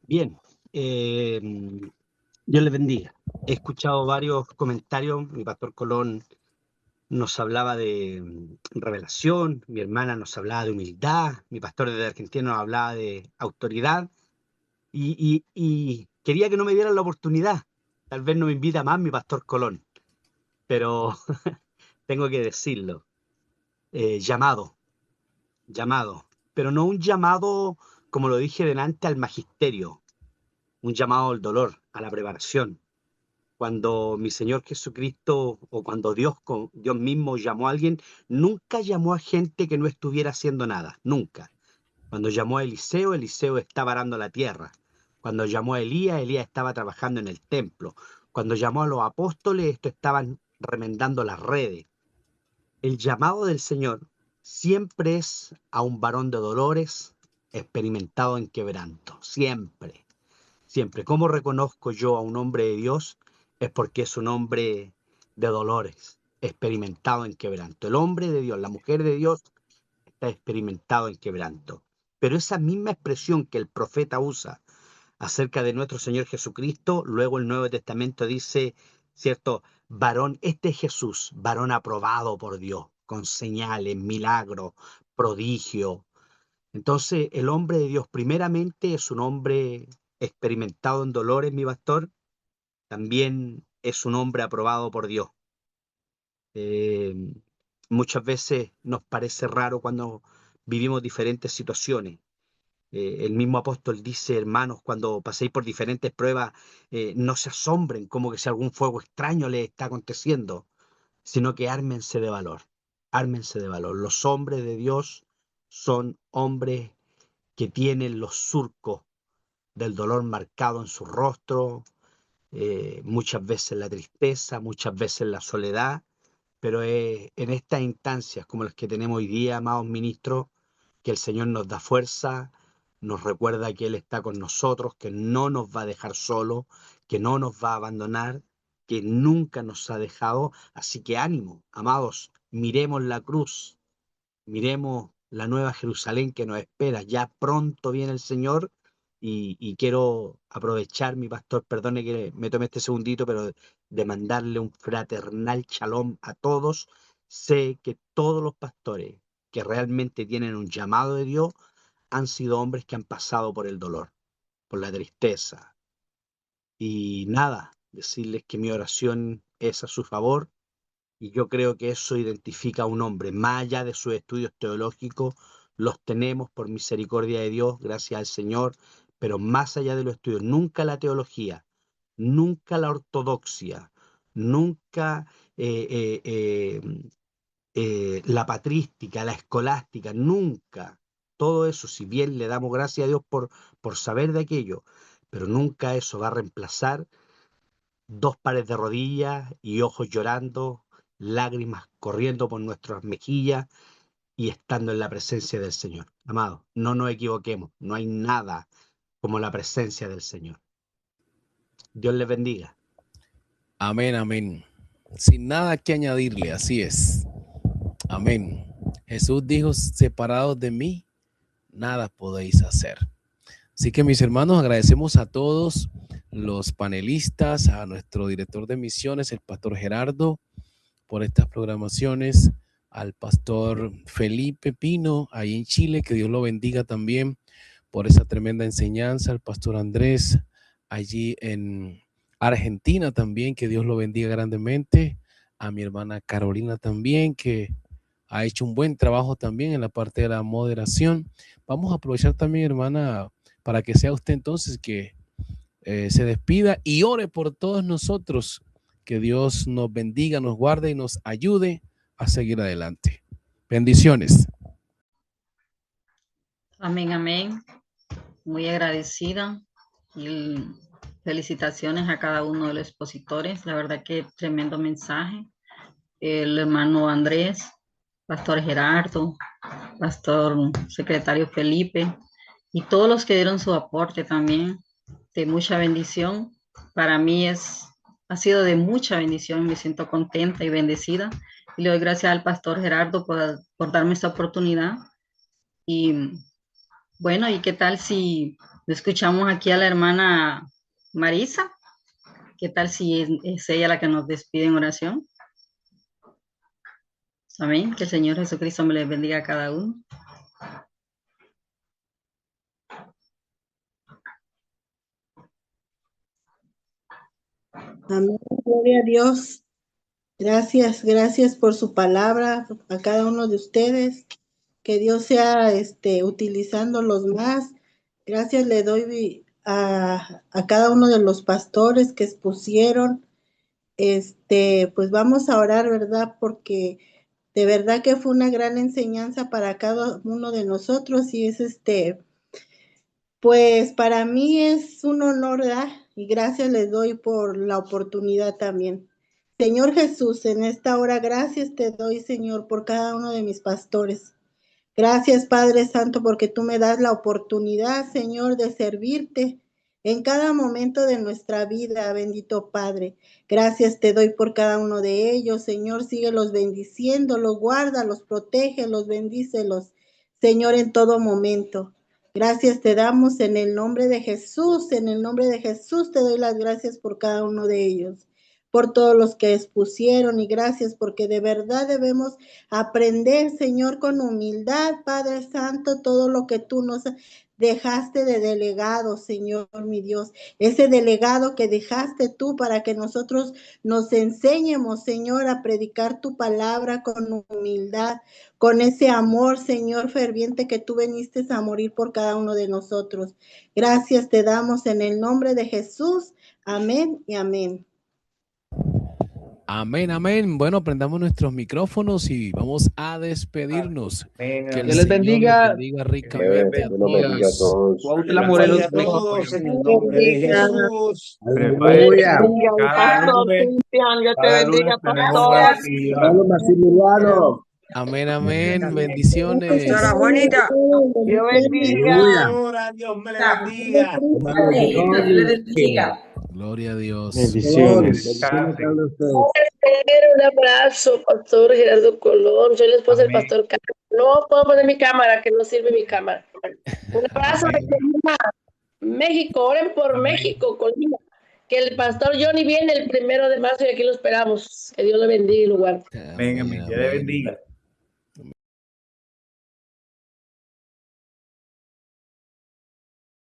Bien, Dios les bendiga. He escuchado varios comentarios. Mi pastor Colón nos hablaba de revelación, mi hermana nos hablaba de humildad, mi pastor de Argentina nos hablaba de autoridad, y quería que no me dieran la oportunidad. Tal vez no me invita más mi pastor Colón, pero tengo que decirlo. Llamado, pero no un llamado, como lo dije delante, al magisterio, un llamado al dolor, a la preparación. Cuando mi Señor Jesucristo, o cuando Dios mismo llamó a alguien, nunca llamó a gente que no estuviera haciendo nada, nunca. Cuando llamó a Eliseo, Eliseo estaba arando la tierra. Cuando llamó a Elías, Elías estaba trabajando en el templo. Cuando llamó a los apóstoles, estos estaban remendando las redes. El llamado del Señor siempre es a un varón de dolores, experimentado en quebranto, siempre. Siempre. ¿Cómo reconozco yo a un hombre de Dios? Es porque es un hombre de dolores, experimentado en quebranto. El hombre de Dios, la mujer de Dios, está experimentado en quebranto. Pero esa misma expresión que el profeta usa acerca de nuestro Señor Jesucristo, luego el Nuevo Testamento dice, ¿cierto? Varón, este es Jesús, varón aprobado por Dios, con señales, milagros, prodigio. Entonces, el hombre de Dios primeramente es un hombre experimentado en dolores, mi pastor, también es un hombre aprobado por Dios. Muchas veces nos parece raro cuando vivimos diferentes situaciones. El mismo apóstol dice, hermanos, cuando paséis por diferentes pruebas, no se asombren como que si algún fuego extraño les está aconteciendo, sino que ármense de valor, ármense de valor. Los hombres de Dios son hombres que tienen los surcos del dolor marcado en su rostro, muchas veces la tristeza, muchas veces la soledad, pero en estas instancias como las que tenemos hoy día, amados ministros, que el Señor nos da fuerza, nos recuerda que Él está con nosotros, que no nos va a dejar solo, que no nos va a abandonar, que nunca nos ha dejado. Así que ánimo, amados, miremos la cruz, miremos la nueva Jerusalén que nos espera. Ya pronto viene el Señor, y quiero aprovechar, mi pastor, perdone que me tome este segundito, pero de mandarle un fraternal shalom a todos. Sé que todos los pastores que realmente tienen un llamado de Dios han sido hombres que han pasado por el dolor, por la tristeza. Y nada, decirles que mi oración es a su favor, y yo creo que eso identifica a un hombre, más allá de sus estudios teológicos, los tenemos por misericordia de Dios, gracias al Señor, pero más allá de los estudios, nunca la teología, nunca la ortodoxia, nunca la patrística, la escolástica, nunca. Todo eso, si bien le damos gracias a Dios por saber de aquello, pero nunca eso va a reemplazar 2 pares de rodillas y ojos llorando, lágrimas corriendo por nuestras mejillas y estando en la presencia del Señor. Amado, no nos equivoquemos, no hay nada como la presencia del Señor. Dios les bendiga. Amén, amén. Sin nada que añadirle, así es. Amén. Jesús dijo, separados de mí, nada podéis hacer. Así que, mis hermanos, agradecemos a todos los panelistas, a nuestro director de misiones, el pastor Gerardo, por estas programaciones, al pastor Felipe Pino, ahí en Chile, que Dios lo bendiga también por esa tremenda enseñanza, al pastor Andrés, allí en Argentina también, que Dios lo bendiga grandemente, a mi hermana Carolina también, que ha hecho un buen trabajo también en la parte de la moderación. Vamos a aprovechar también, hermana, para que sea usted entonces que se despida y ore por todos nosotros, que Dios nos bendiga, nos guarde y nos ayude a seguir adelante. Bendiciones. Amén, amén. Muy agradecida y felicitaciones a cada uno de los expositores. La verdad que tremendo mensaje. El hermano Andrés, pastor Gerardo, pastor secretario Felipe y todos los que dieron su aporte también de mucha bendición. Para mí ha sido de mucha bendición. Me siento contenta y bendecida. Y le doy gracias al pastor Gerardo por darme esta oportunidad. Y bueno, ¿y qué tal si escuchamos aquí a la hermana Marisa? ¿Qué tal si es ella la que nos despide en oración? Amén. Que el Señor Jesucristo me les bendiga a cada uno. Amén. Gloria a Dios. Gracias, gracias por su palabra a cada uno de ustedes. Que Dios sea utilizándolos más. Gracias le doy a cada uno de los pastores que expusieron. Pues vamos a orar, ¿verdad? Porque de verdad que fue una gran enseñanza para cada uno de nosotros y es pues para mí es un honor, ¿verdad? Y gracias les doy por la oportunidad también. Señor Jesús, en esta hora gracias te doy, Señor, por cada uno de mis pastores. Gracias, Padre Santo, porque tú me das la oportunidad, Señor, de servirte en cada momento de nuestra vida, bendito Padre. Gracias te doy por cada uno de ellos, Señor, síguelos bendiciéndolos, guárdalos, protégelos, bendícelos, Señor, en todo momento. Gracias te damos en el nombre de Jesús, en el nombre de Jesús te doy las gracias por cada uno de ellos, por todos los que expusieron y gracias porque de verdad debemos aprender, Señor, con humildad, Padre Santo, todo lo que tú nos dejaste de delegado, Señor, mi Dios, ese delegado que dejaste tú para que nosotros nos enseñemos, Señor, a predicar tu palabra con humildad, con ese amor, Señor, ferviente que tú viniste a morir por cada uno de nosotros. Gracias te damos en el nombre de Jesús. Amén y amén. Amén, amén. Bueno, prendamos nuestros micrófonos y vamos a despedirnos. Amén, Que el amén. Dios les Señor bendiga. les bendiga ricamente a Dios los bendiga a todos. todos. Cuautla Morelos, Gracias a todos en el nombre de Jesús. Prepárense. Bendiga, Cada pastor lunes, Cristian, Dios te cada bendiga, lunes tenemos pastor. una actividad. Hermano Maximiliano. Amén, amén. Amén. Bendiciones. Pastora Juanita. Dios bendiga. Aleluya. Ahora Dios me le bendiga. Hermano Dios Johnny. les bendiga. Gloria a Dios. Bendiciones a cada uno de ustedes. Un abrazo, Pastor Gerardo Colón. Soy la esposa del Amén. Pastor Carlos. No puedo poner mi cámara, que no sirve mi cámara. Un abrazo de Amén. Colima, México. Oren por Amén. México, Colima. Que el Pastor Johnny viene el 1 de marzo y aquí lo esperamos. Que Dios lo bendiga y lo guarde. Amén, amén. Dios le bendiga.